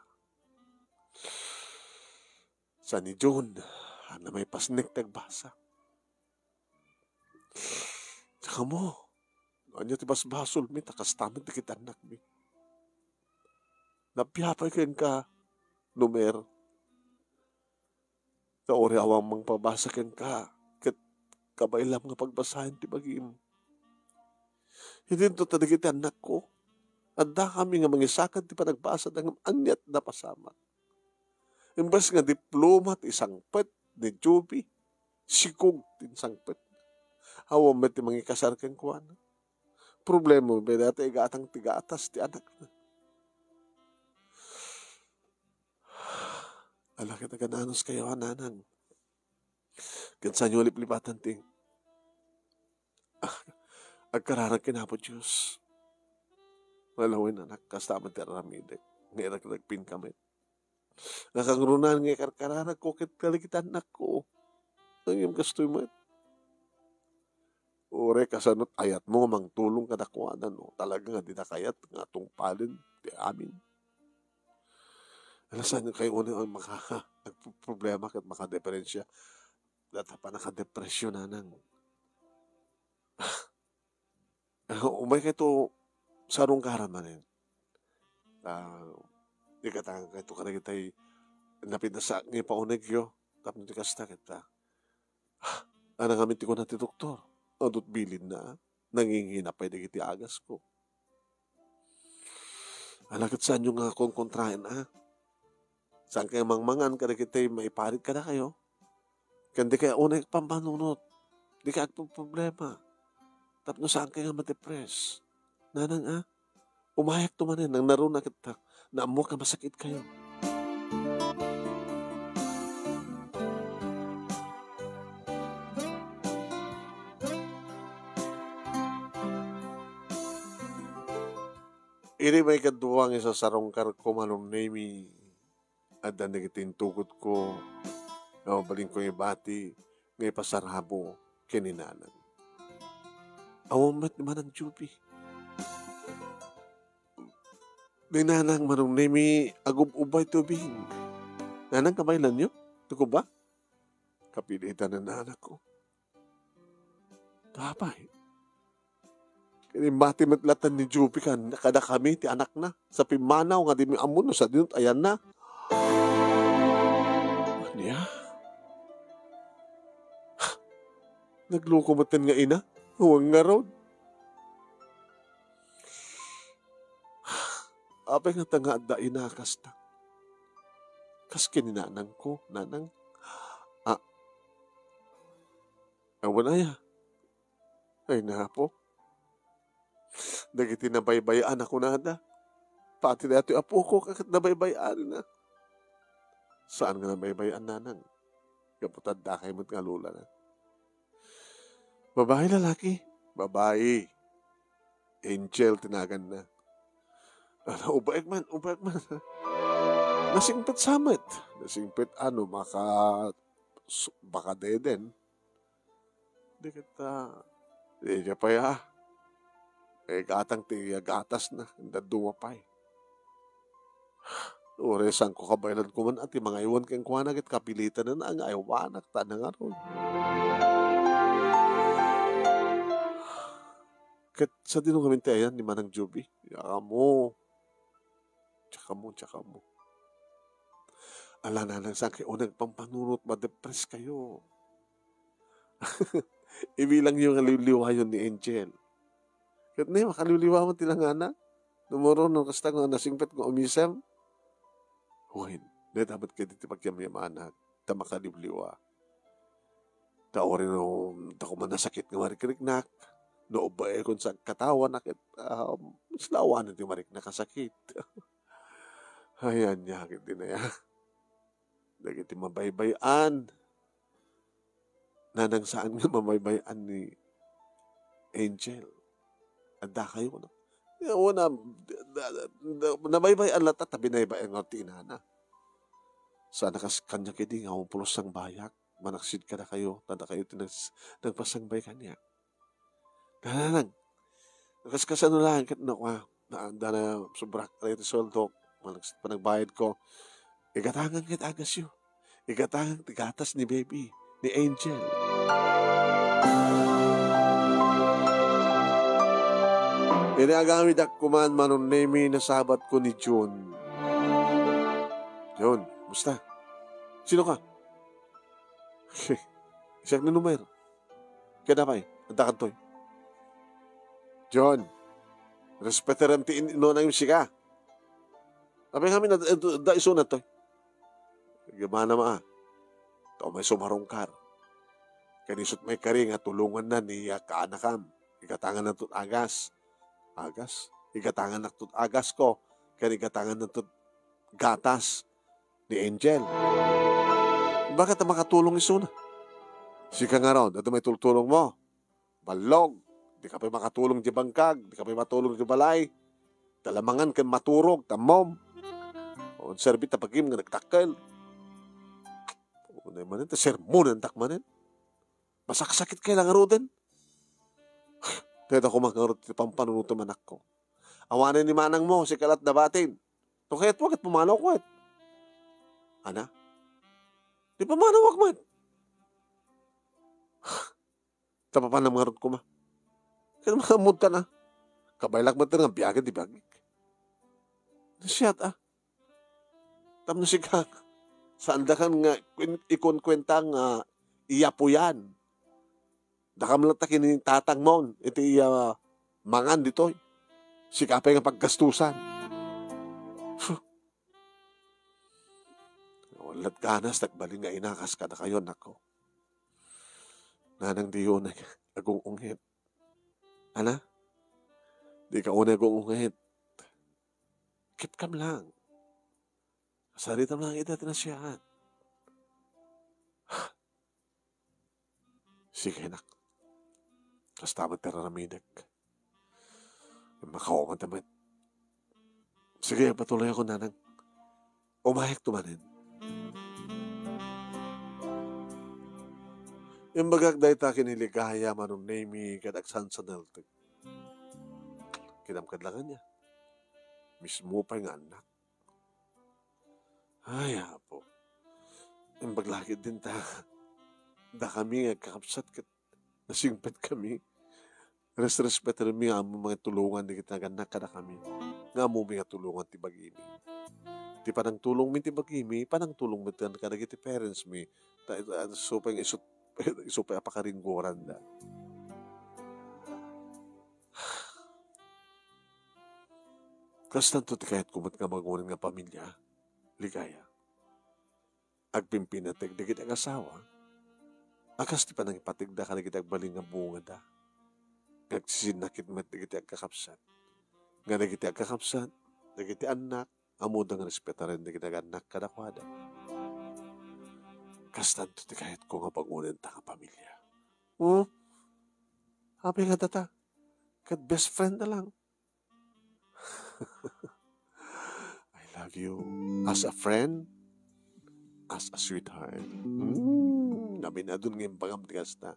Sa ni June, na may pasnik nagbasa. Tsaka mo, anya ti basbasol mi, takas tamid na kita anak mi. Napiyapay kayo ka, numer. Sa ori awang mang pabasa ken ka, ket kabailam nga pagbasahin ti bagim. Hindi to tadigiti anak ko. Anda kami nga mangisakad ti panagbasa ng anyat na pasama. Imbes nga diplomat isang pet ni Juby, sikog tin sangpet. Hawa met ti mangikasar ken kuan. Problema ba dati igatang tigatas ti anak na. Ala kita gananos kayo ananan. Kansa nyo liplipatan ting. Agkararag kinapod Diyos. Malawin anak, kastaman ti aramidek. Ngayon nagpin kami. Nakangrunan nga karkararag ko kit kalikitan anak ko. Ang yung gastoy mo. Ore kasanot ayat mo mang tulong kadakwanan. No? Talaga nga di na kayat nga itong palin. Di amin. Alasan nyo kayo una ang nagproblema kat makadeferensya. Data pa nakadepresyon na nang. Umay ka ito sarong karaman rin. Di katang ka ito karang kita'y napinasa ngay paunig yo. Tapos di kasta kita. Anang amin ti ko na ti doktor. Adot bilin na. Nanginginap pa di kiti agas ko. Alakit saan yung nga kong kontrahin Saan kayo mangmangan kada kita'y maiparit ka na kayo. Kandi kaya unay pampanunot. Di ka atong problema. Tapos saan kayo ma-depress. Nanang umayak tumanin. Nang naroon na kita. Naamo ka masakit kayo. Ini may kaduwang isa sarongkar ko manong name at nanigitin tukot ko baling ko yung bati ngay pasarabo kininanan. Awamat naman ang Juby. Ninanang manong name agub-ubay tubing. Nanang kamaylan nyo? Tuko ba? Kapilitan na nanak ko. Tapay. Kinimati matlatan ni Juby kan, kada kami, ti anak na. Sa pimanaw nga di mi amun, sa dinut, ayan na. Anya? Nagluko matan nga ina, huwag nga raw. Apay nga tanga da inakas ta. Kas kininanang ko, nanang. Awan aya. Ay na po. Dagiti nabaybayaan ako nada. Pati na ito apo ko kakit nabaybayaan na. Saan nga nabaybayaan nanang? Kaputad da kayo mo't nga lula na. Babae lalaki? Babae. Angel tinagan na. Ubaik man. Nasingpit samit. Nasingpit baka deden. Di kita, di ka pa gatang tiya gatas na, hindi dumapay. Oresan ko kabaylan ko man at mga iwan kang kuwanag at kapilitan na ang ayawanak tanang aron. Kat sa dinong kami tayan ni Manang Juby, tsaka mo. Ala na lang sa kayo nagpampanunot, ma-depress kayo. Ibilang yung liwliwayon ni Angel. Kat na makaliliwa mo tinangana. Numuro nung kasta nga nasingpet ko umisem. Huwin, na dapat kayo dito pagyamayamanak. Ta makaliliwa. Ta ori no, ta kuman nasakit nga marikiriknak. No ba kung sa katawan nakit, slawan na marik nakasakit. Ayan niya, kiti na yan. Dagiti mabaybayan. Nanang saan nga mabaybayan ni Angel. Anda kayo, no? Una, nabaybayan lata, tabi na iba ang tinana. Sana kanya kidi nga pulos sang bayak. Manaksid ka na kayo, tanda kayo nagpasangbay kanya. Nanang, nakaskasano lang, kat na kwa, naanda na subrak na ito soldo, manaksid pa nagbayad ko. Igatangan kit agas yun. Igatangan tigatas ni baby, ni Angel. Inagamit ak kuman manunemi na sabat ko ni June. June, musta? Sino ka? Isang na numero. Kaya na pa antakan to'y. John, respeteram ti ino na yung sika. Sabi kami na iso na to'y. Gimana maa? Ito may sumarungkar. Kanisot may kari nga tulungan na ni kaanakam. Ikatangan na tut agas. Agas? Ikatangan na tut agas ko. Kaya ikatangan na tut gatas ni Angel. Bakit na makatulong iso na? Sika nga ron, ito may tultulong mo. Balog. Di ka pa makatulong di bangkag. Di ka pa matulong di balay. Talamangan kan maturog, tamom. O, serbit na pagim nga nagtakal. O, na manin, ta sermonan takmanin. Masaksakit kayo lang arudan. Kaya ako makarot ti pampanunuto manak ko. Awanan ni manang mo, si kalat na batin. To kaya't wakit pumanaw ko et. Ana? Di pa manawag man. Tapapan ng mga rot ko ma. Kaya mga munta na. Kabaylak mo ito nga biyagin di biyagin. Nasyat Tam na siya saan da kan nga ikonkwenta nga iya po yan. Dakam lang takin ni tatang mo. Ito iya mangan dito. Sikapay nga paggastusan. Walat ganas, nagbaling nga inakas ka na kayo, nako. Nanang di yun, agong unghit. Ana? Di ka una agong unghit. Kip kam lang. Saritam lang ita tinasyahan. Sige, nak. Tapos tamad teraramidag. Makawaman tamad. Sige, patuloy ako, nanang. Umahik tumanin. Yung bagag dahi ta kiniligaya manong name kadagsan sa naltag. Kinamkadlangan niya. Mismo pa yung anak. Ay, apo. Yung baglakid din ta. Da kami kakapsat kat nasingpet kami. Respeto rin nga mo mga tulungan di kita ganak kada kami. Nga mo mga tulungan ti bagimi. Ti panang tulong mi ti bagimi, panang tulong mi ti kada ti parents mi. So pa yung isupay apakaringgoran da. Kastan to ti kahit kumat nga magunin nga pamilya, ligaya. Agpimpinatag di kita asawa, akas ti panang ipatigda ka na kita agbaling nga bunga da. Nagsisinakit mat di kita agkakapsat. Nga na kita agkakapsat, di kita anak, amudang respetaran di kita anak kadakwada. Kastan to ti kahit ko nga pangunin ta ka pamilya. Happy nga tata. Kat best friend na lang. I love you as a friend, as a sweetheart. Nabi na dun ngayon pangamtigas na.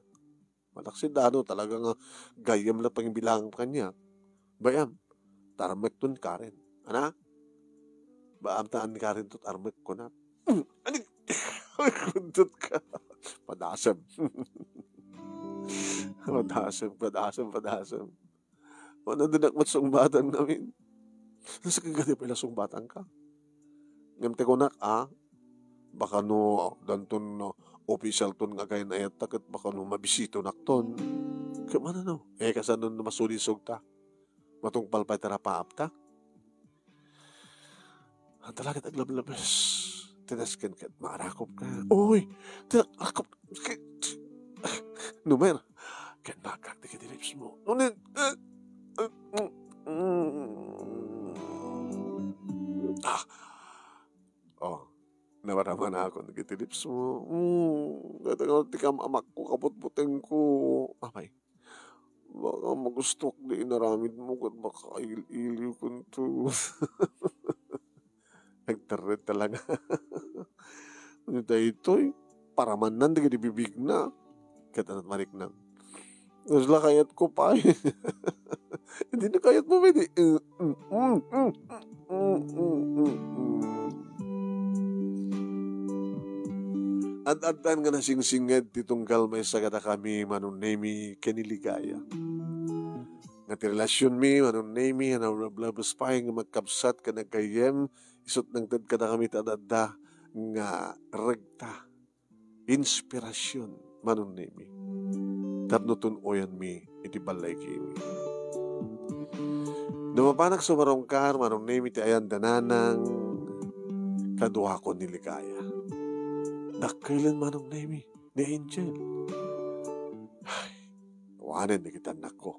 Malaksid talaga nga gayam na pang bilang kanya. Bayam, tarmek tun Karen. Ana? Baam taan ni Karen tut armek ko na. Anik! Kundot ka. Padasam. Padasam. Ano din akmat batang namin? Nasa kagati pala batang ka. Ngamte ko nak, baka no, danton no, official ton nga kayo na etak at baka no, mabisito nak ton. Kamana no? Kasano na masulisog ta? Matungpal pa tara paapta. Ang talaga aglablabas. Tinaskin ka, marakop ka. Uy, tinakakop. Numer, kan makak di kitilips mo. Ngunit, oh, nawaraman ako ng kitilips mo. Gatagal tikam amak ko, kaput-puteng ko. Amay, baka magustok di inaramid mo kat baka il-iliw ko to. Nagtarit talaga. Ano tayo ito eh? Paraman nan, di bibig na. Katanat marik na. Nasla kayat ko pa eh. Hindi na kayat mo, pwede. At-atan nga na singsinged titong kalmay sa kata kami manunemi kaniligaya. Nga ti relasyon mi manunemi na rablabas pa nga magkapsat ka nagkayem isot ng tad kada kami tadada nga regta inspirasyon manunemi. Tapno tunoyan mi iti balay kimi. Dumapanak sumarongkar manunemi ti ayan dananang kaduha ko niligaya. Dakailan manong nemi ni Angel. Ay, wanan na kita anak ko.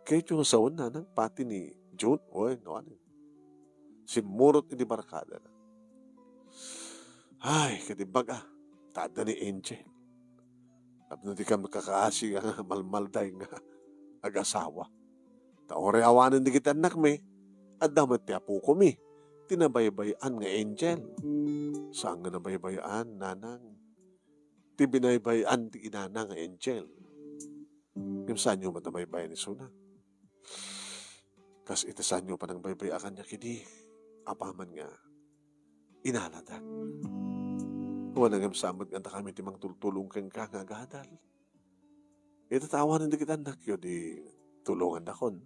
Kahit yung saon na ng pati ni June, oy, wanan. Simurot ni barkada na. Ay, katibaga, tada ni Angel. Tapos di ka makakaasi nga malmalday nga ag-asawa. Taore awanan di kita anak mi, at damat ti apo ko mi. Tinabaybayan nga Angel. Saan nga nabaybayan, nanang? Ti binaybayan ti inana nga Angel. Yung saan nyo matabaybayan ni Suna? Kas iti saan nyo pa nang baybayakan niya kini, apaman nga, inaladag. Wala nga samad nga kami timang tultulong kang kagagadal. Ito tawanan di kita anak yun, di tulungan na kon.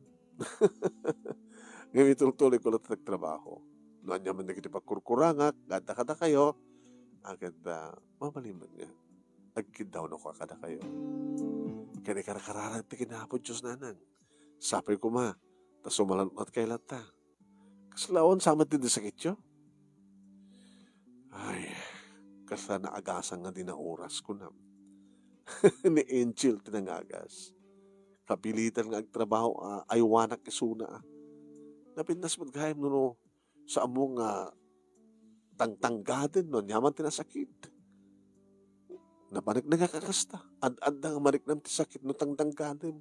Ngayon itultuloy ko lang nagtrabaho. Noon niya man na kitipagkurkurangak, gada kada kayo, agad mamaliman nga. Agkid daw na ko kada kayo. Kaya ni karakararan ti kinahapon Diyos nanang. Sapay ko ma, tas sumalanot kay lata. Kaslaon, samat din sakit yo. Ay, kasa naagasan nga din na oras ko na. Ni Angel tinangagas. Kapilitan nga agtrabaho, aywanak isuna. Napindas magkahim no sa among tangtanggaden no, nyaman tinasakit. Napanik na kakakasta. Ad-ad na nga marik nam tisakit no tangtanggaden.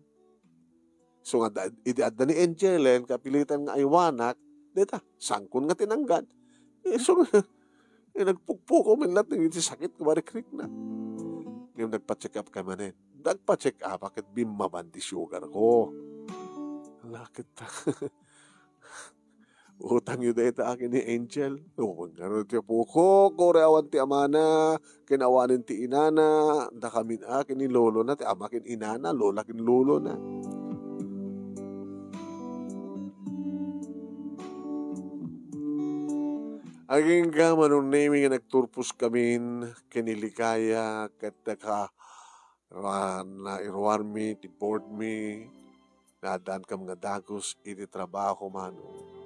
So nga, idi-ad ni Angel, kapilitan nga aywanak, dita, sangkon nga tinanggad. So, nagpukpuk ko man lahat ng sakit, kumarikrik na. Ngayon nagpa-check up ka manin. Nagpa-check up, bakit bimaban di sugar ko? Lakit ta. Utang yun dahil akin ni Angel. Huwag nga rin tiya po ko. Koreawan ti amana. Kinawanin ti inana. Dakamin akin ni lolo na. Ti amakin inana. Lola kin lolo na. Aging ka manong naming nagturpos kamin. Kinilikaya. Kataka na irwarmi. Ti board mi. Nadaan ka mga dagos. Iti trabaho manong.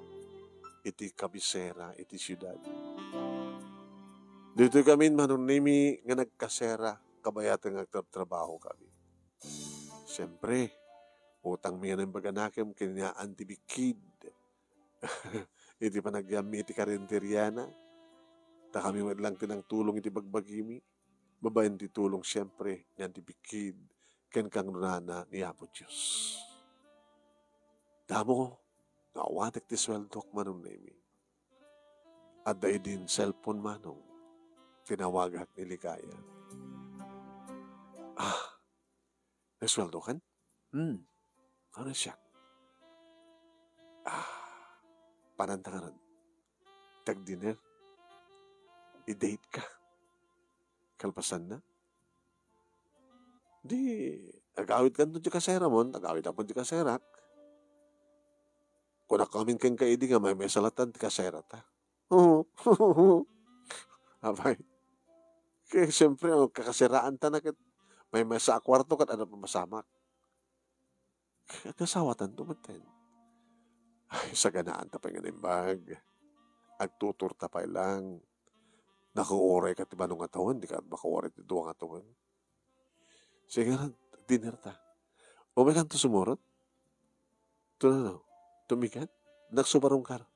Iti kabisera, iti siyudad. Dito kami manunimi nga nagkasera, kabayatan nga trabaho kami. Siyempre, utang miya ng baganakim, kinayaan ti bikid. Iti panagyami, iti karinteriana. Ta kami madlang tinang tulong iti bagbagimi. Babayan ti tulong siyempre, yan ti bikid. Ken kang nunana ni Apo Diyos. Damo, nawatek ti sweldok manong nemi. At dahi din cellphone manong tinawagak ni Ligaya. Nasweldo kan? Ano siya? Panantangaran. Tag-dinner. I-date ka. Kalpasan na. Di, agawit ka doon di kasera mo, agawit ako di kaserak. Kung nakamin kang kaidi nga, may salatan di kasera ta. Abay. Kaya siyempre, kakasiraan ta na may sa kwarto kat ano pa masamak. kasawatan tumaten. Ay, sa ganaan tapay nga nimbag. Agtutur tapay lang. Nakuoray ka ti manong atawan, di ka makuoray ti duwang atawan. Sige nga, dinner ta. O may kanto sumurot? Ito na no, tumikat. Nagsubarong kar.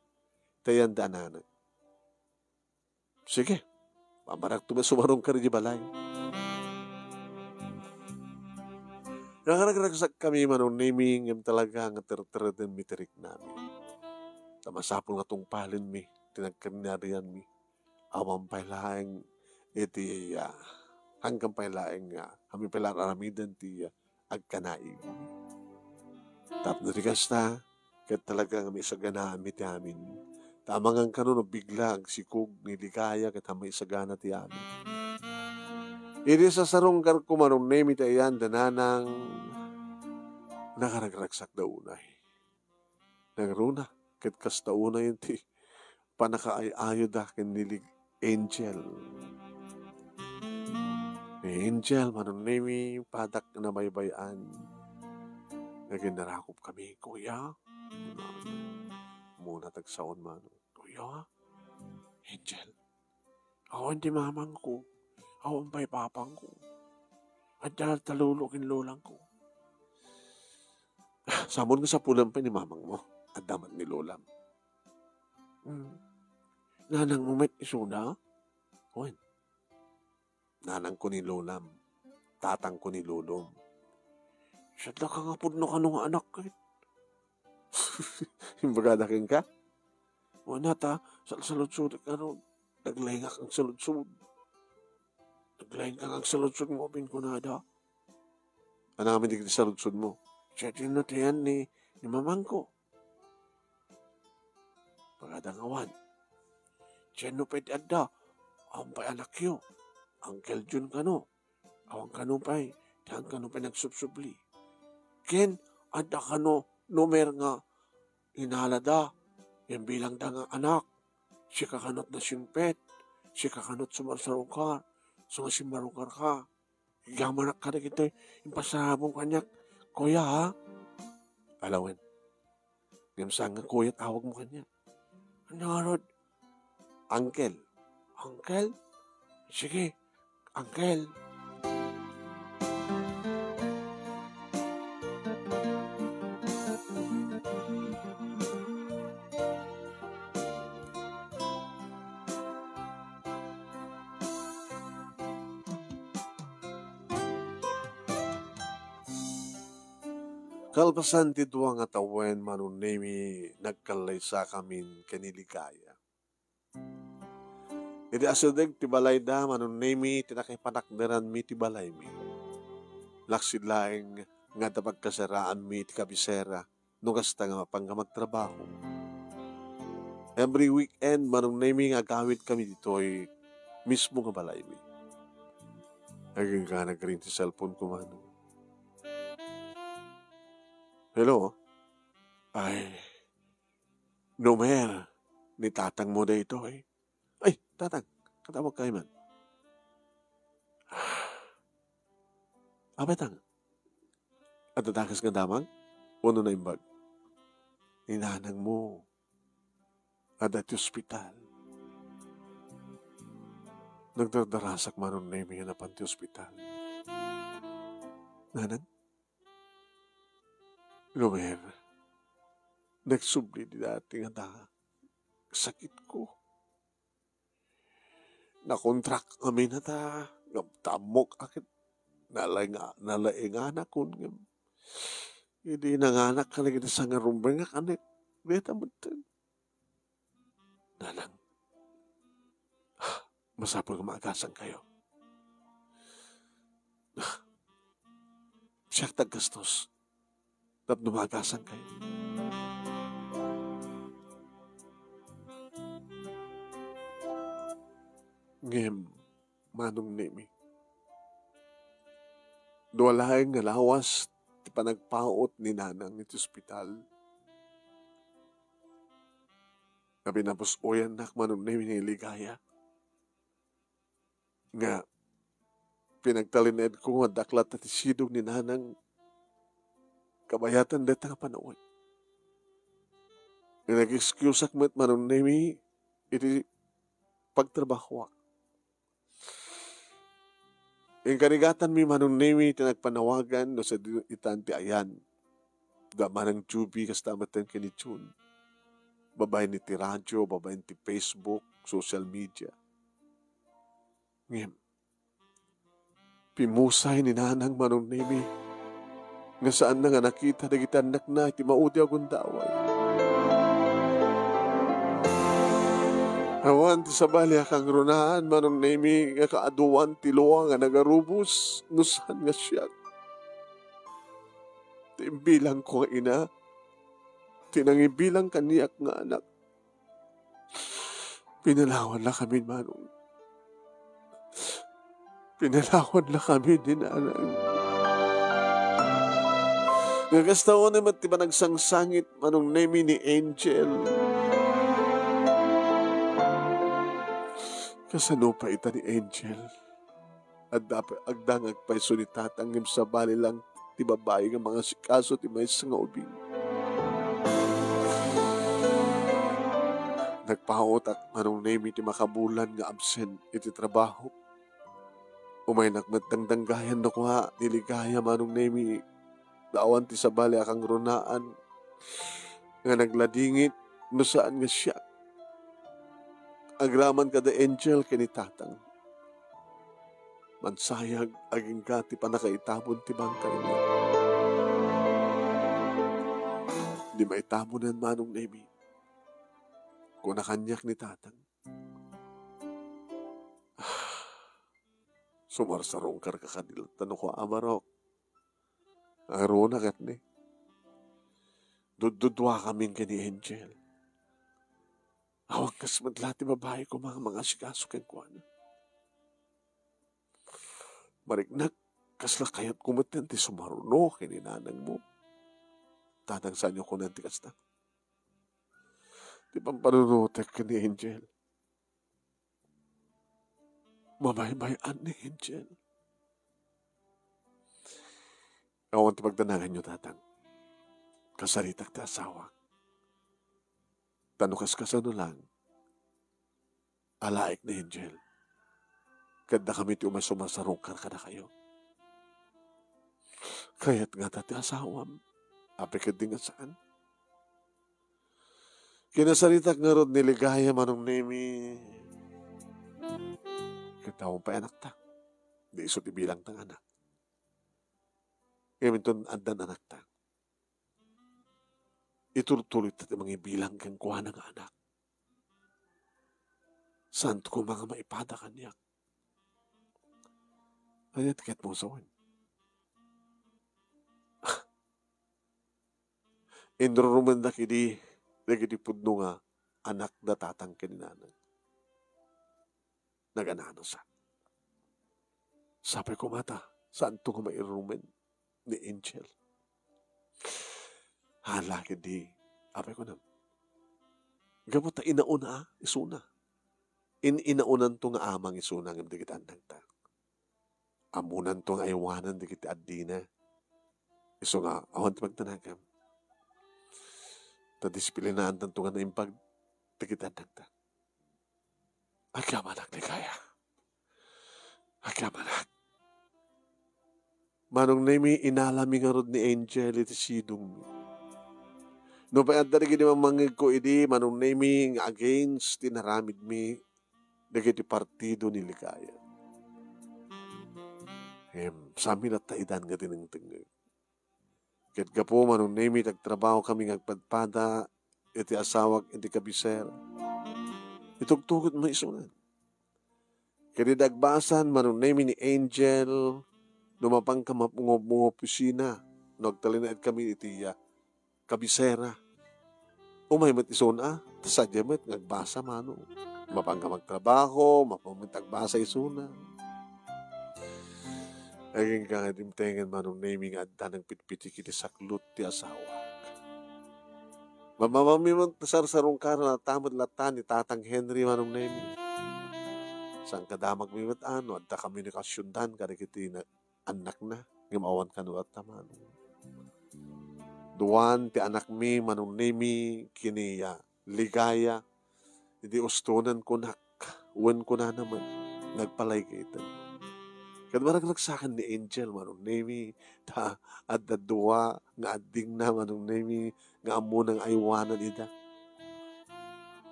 Tayan daanan. Sige, pamarak sumarong kar di balay. Nakaragsak kami manong naming yung talaga nga ter-ter miterik namin. Tamasapol nga tong palin mi, tinagkarinarian mi. Awang pailaeng iti hanggang pailaeng kami pailaan aramidan ti agkanaig. Tap na rigas na, kahit talaga nga may isagana ti amin. Tamangan ka no bigla agsikog ni ligaya kahit may isagana ti amin. Iri sa sarong kar kumanong nemi tayan dananang nakaragragsak daw unay. Nagruna, kahit kasta unay yun ti panakaay-ayo da kinilig Angel. Angel, manong nemi, padak na baybayan. Naginarakop kami, Kuya. Muna tagsaon man. Kuya, Angel. Awan di mamang ko. Awan pa'y papang ko. At dahil talulukin lolang ko. Samon nga sa pulang pa ni mamang mo. At damat ni lolam. Nanang umit isuna? Kuwan. Nanang ko ni lolam. Tatang ko ni lolom. Sadla ka nga po no kanong anak ka. Yung bagadakin ka? Wala ta, saludsud ka no. Naglayang kang saludsud. Naglayang kang saludsud mo, pinkunada. Ano kami di saludsud mo? Siya din na tiyan ni mamang ko. Pagkadangawan. Siya no pwede adda. Ang pa'y anak yo. Uncle Jun ka no. Awang ka no pa'y. Diyan ka no pa'y nagsubsubli. Ken, adda ka no. Numer nga. Inalada. Yan bilang da nga anak. Siya kakanot na sinpet. Siya kakanot sumarsarukar. Sumasimbarukar ka. Gamanak ka na kita. Yung pasarabong kanyak. Kuya ha? Alawin. Ngayon saan nga kuya tawag mo kanya? Ano rod? Uncle. Uncle? Sige. Uncle. Kalpasan ti duwa nga tawen manunemi nagkalay sa kamin kaniligaya. Iti asudeg ti balay da manunemi tinakipanakderan mi ti balay mi. Laksid laeng nga tapagkasaraan mi ti kabisera no kasta nga mapangga magtrabaho. Every weekend manunemi nga gawit kami ditoy mismo nga balay mi. Naging ka nagring ti cellphone ko mano. Hello? Ay, Nomer, ni tatang mo na ito eh. Ay, tatang, katawag kayo man. Abetang, at tatakas nga damang, uno na imbag. Ninanang mo, at ospital. Nagdardarasak manon na yung na panti ospital. Nanang? Nomer, nagsubli di dati nga sakit ko. Nakontrak kami na ta, tamok akit, nalaing anak ko. Hindi nanganak ka lagi na sa ngarumbay nga kanik. Beta mo din. Nanang, masapol ka maagasan kayo. Siyak taggastos. Tap dumagasan kayo. Ngem, manong nimi. Duwalaeng nga lawas, ti panagpaot ni nanang iti ospital. Kapinapos oyan nak manong nimi ni ligaya. Nga, pinagtalined ko nga daklat at isidog ni nanang kabayatan deta nga panaway. Nga nag-excuse akmet manong nemi iti pagtrabaho. Yung karigatan mi manong nemi tinagpanawagan no sa itanti ayan. Dama ng tubi kastamatan kinitsun. Babay ni ti radyo, babay ni ti Facebook, social media. Ngem, pimusay ni nanang manong nemi nga saan na nga nakita dagiti anak na iti maudi akong daway. Awan ti sabali akang runaan manong nemi nga kaaduan ti luwa nga nagarubos nusan nga siya. Ti bilang ko nga ina, tinangibilang kaniyak nga anak. Pinalawan na kami manong. Pinalawan na kami din anak. Nagastaon naman ti ba nagsangsangit manong nemi ni Angel. Kasano pa ita ni Angel? At dapat agdangag pa'y sunitatangim sa bali lang ti babae ng mga sikaso ti may nga ubing. Nagpahotak manong nemi ti makabulan nga absent iti trabaho. Umay nakmatangdanggayan na kuha niligaya manong nemi daawan ti sabali akang runaan nga nagladingit no saan nga siya. Agraman kada Angel kinitatang. Mansayag aging gati pa nakaitabon ti bangkay niya. Di maitabonan manong nemi. Kung nakanyak ni tatang. Sumarsarong kar kakadil. Tanong ko amarok. Aro na kat ni. Dududwa kaming kini Angel. Awang kas madlati babae ko mga sikaso ken kuana. Marignak kasla kayat kumatan ti sumaruno kini nanang mo. Tatang sa inyo ko nanti kasta. Di pampanunutek kini Angel. Mabaybayan ni Angel. Awan ti pagdanangan nyo tatang. Kasaritak ti asawa. Tanukas kasano lang. Alaik ni Angel. Kada kami ti umasumasarong kada kayo. Kaya't nga tati asawam. Apikad din nga saan. Kinasaritak nga rod niligaya manong nemi. Katawang pa anak ta. Di iso ti bilang tang anak. Ngayon ito andan anak ta. Itutuloy tayo mga bilang kang kuha ng anak. Saan ko mga maipada kanyak? Ano tiket mo sawan? Indruruman na kini nagitipudno nga anak na tatang kininanan. Naganano sa. Sabi ko mata, saan ito ko mairumen ni Angel? Hala, hindi. Apay ko na. Gamot na inauna, isuna. Inaunan to nga amang isuna ng digit andang ta. Amunan to nga aywanan digit adina. Iso nga, awan ti magtanagam. Tadisiplinaan to nga na impag digit andang ta. Agamanak ni kaya. Agamanak. Manong nemi inalami nga rod ni Angel iti sidong mi. No pa at darigi di mamangig ko idi manong nemi nga against tinaramid mi dagiti partido ni Ligaya. Sami na taidan nga tinengteng. Ket gapo manong nemi tagtrabaho kami ngagpadpada iti asawag iti kabisera. Itugtugot mo isunan. Kaya dagbasan manong nemi ni Angel lumapang ka mga opisina. Nagtalinaid kami iti kabisera. Umay mat isuna, tasadya mat nagbasa mano. Mapang ka magtrabaho, mapamit agbasa isuna. Aging ka nga dimtengan manong naming adda ng pitpiti kiti saklot ti asawa. Mamamami mo sarsarong ka na tamad latan ni Tatang Henry manong naming. Saan kadamag mi mat ano, adda komunikasyondan kada kiti na anak na, ngimawan ka no at taman. Duwan ti anak mi manunemi kiniya ligaya. Hindi ustunan ko nak. Uwan ko na naman. Nagpalay kita. Kad maragsakan ni Angel manunemi ta at dadua nga adding na manunemi nga amo ng aywanan ida.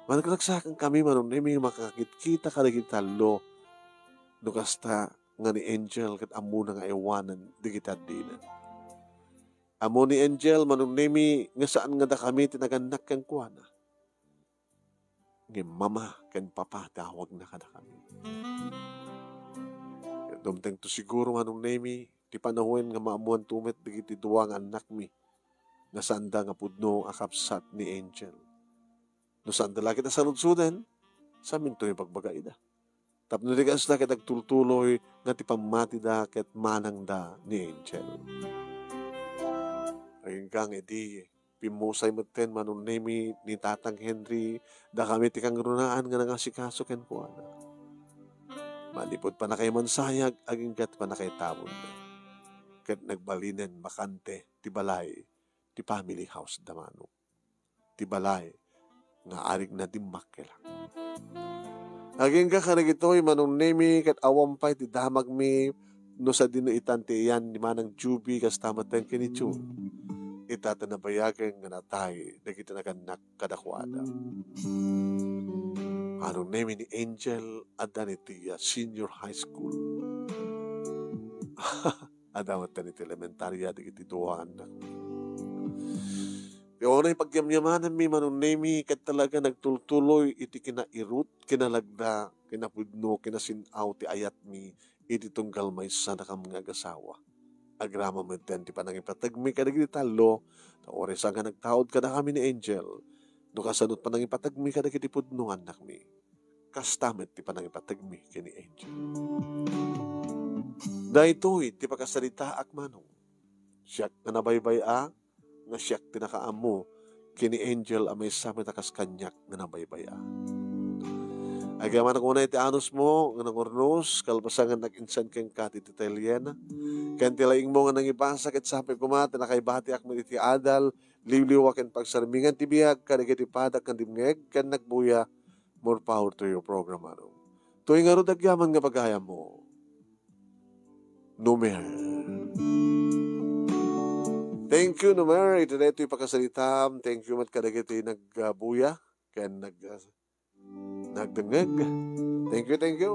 Maragsakan kami manunemi makakit-kita kadagiti talo no kasta nga ni Angel kat amo ng aywanan di kita dinan. Amo ni Angel manunemi nga saan nga da kami tinaganak kang kuana. Nga mama kan papa tawag na kada kami. Dumteng to siguro anong nemi, ti panahon nga maamuan tumet digiti duwang anak mi, nga sanda nga pudno akapsat ni Angel. No sanda lagi ta saludsudan, sa minto yung pagbaga ida. Tapno di kas na kitag tultuloy nga ti pamati da ket manang da ni Angel. Ayun kang edi, pimusay maten manong nemi ni Tatang Henry, da kami ti kang runaan nga nangasikaso ken kuana. Malipod pa na kay mansayag, aging gat pa na kay tabon na. Kat nagbalinen bakante, ti balay, ti family house damano. Ti balay, nga arig na dimak lang. Aging ka karigitoy manong nemi, kat awampay ti damag mi, no sa dino itante yan, di manang jubi, kas tamatan kinityo. Itata na bayagan nga natay, na kita naganak kadakwada. Anong name ni Angel Adanitiya Senior High School. Adamot na niti elementarya di kiti duwaan na. Yung na pagyamyamanan mi manong name kat talaga nagtultuloy iti kinairut, kinalagda, kinapudno, kinasinaw ti ayat mi iti tunggal may sana ka mga gasawa. Agrama mo din ti panangipatag mi kadagiti talo, na oras nga nagtaod ka na kami ni Angel. No kasanot pa nang ipatagmi kada kiti pudno anak mi. Kastamet ti panang ipatagmi kini Angel. Dahitoy ti pagkasalita ak manong. Siyak na nabaybay nga siyak tinakaamo kini Angel amay samet akas kanyak nga nabaybay Agaman ako na iti anos mo nga nangurnos kalpasangan nag-insan keng kati ti Italiana. Kan tilaing mo nga nangibasa ket sapi kumata nakaibati ak mo iti adal liwliwa ken pagsarmingan ti biyag kadagiti padak kan dimngeg ken nagbuya more power to your program ano. Tuwing nga rodagyaman nga pagaya mo. Numer. Thank you, Numer. Ito na ito'y pagkasalitam. Thank you mat kadagiti nagbuya ken nagdengeg. Thank you, thank you.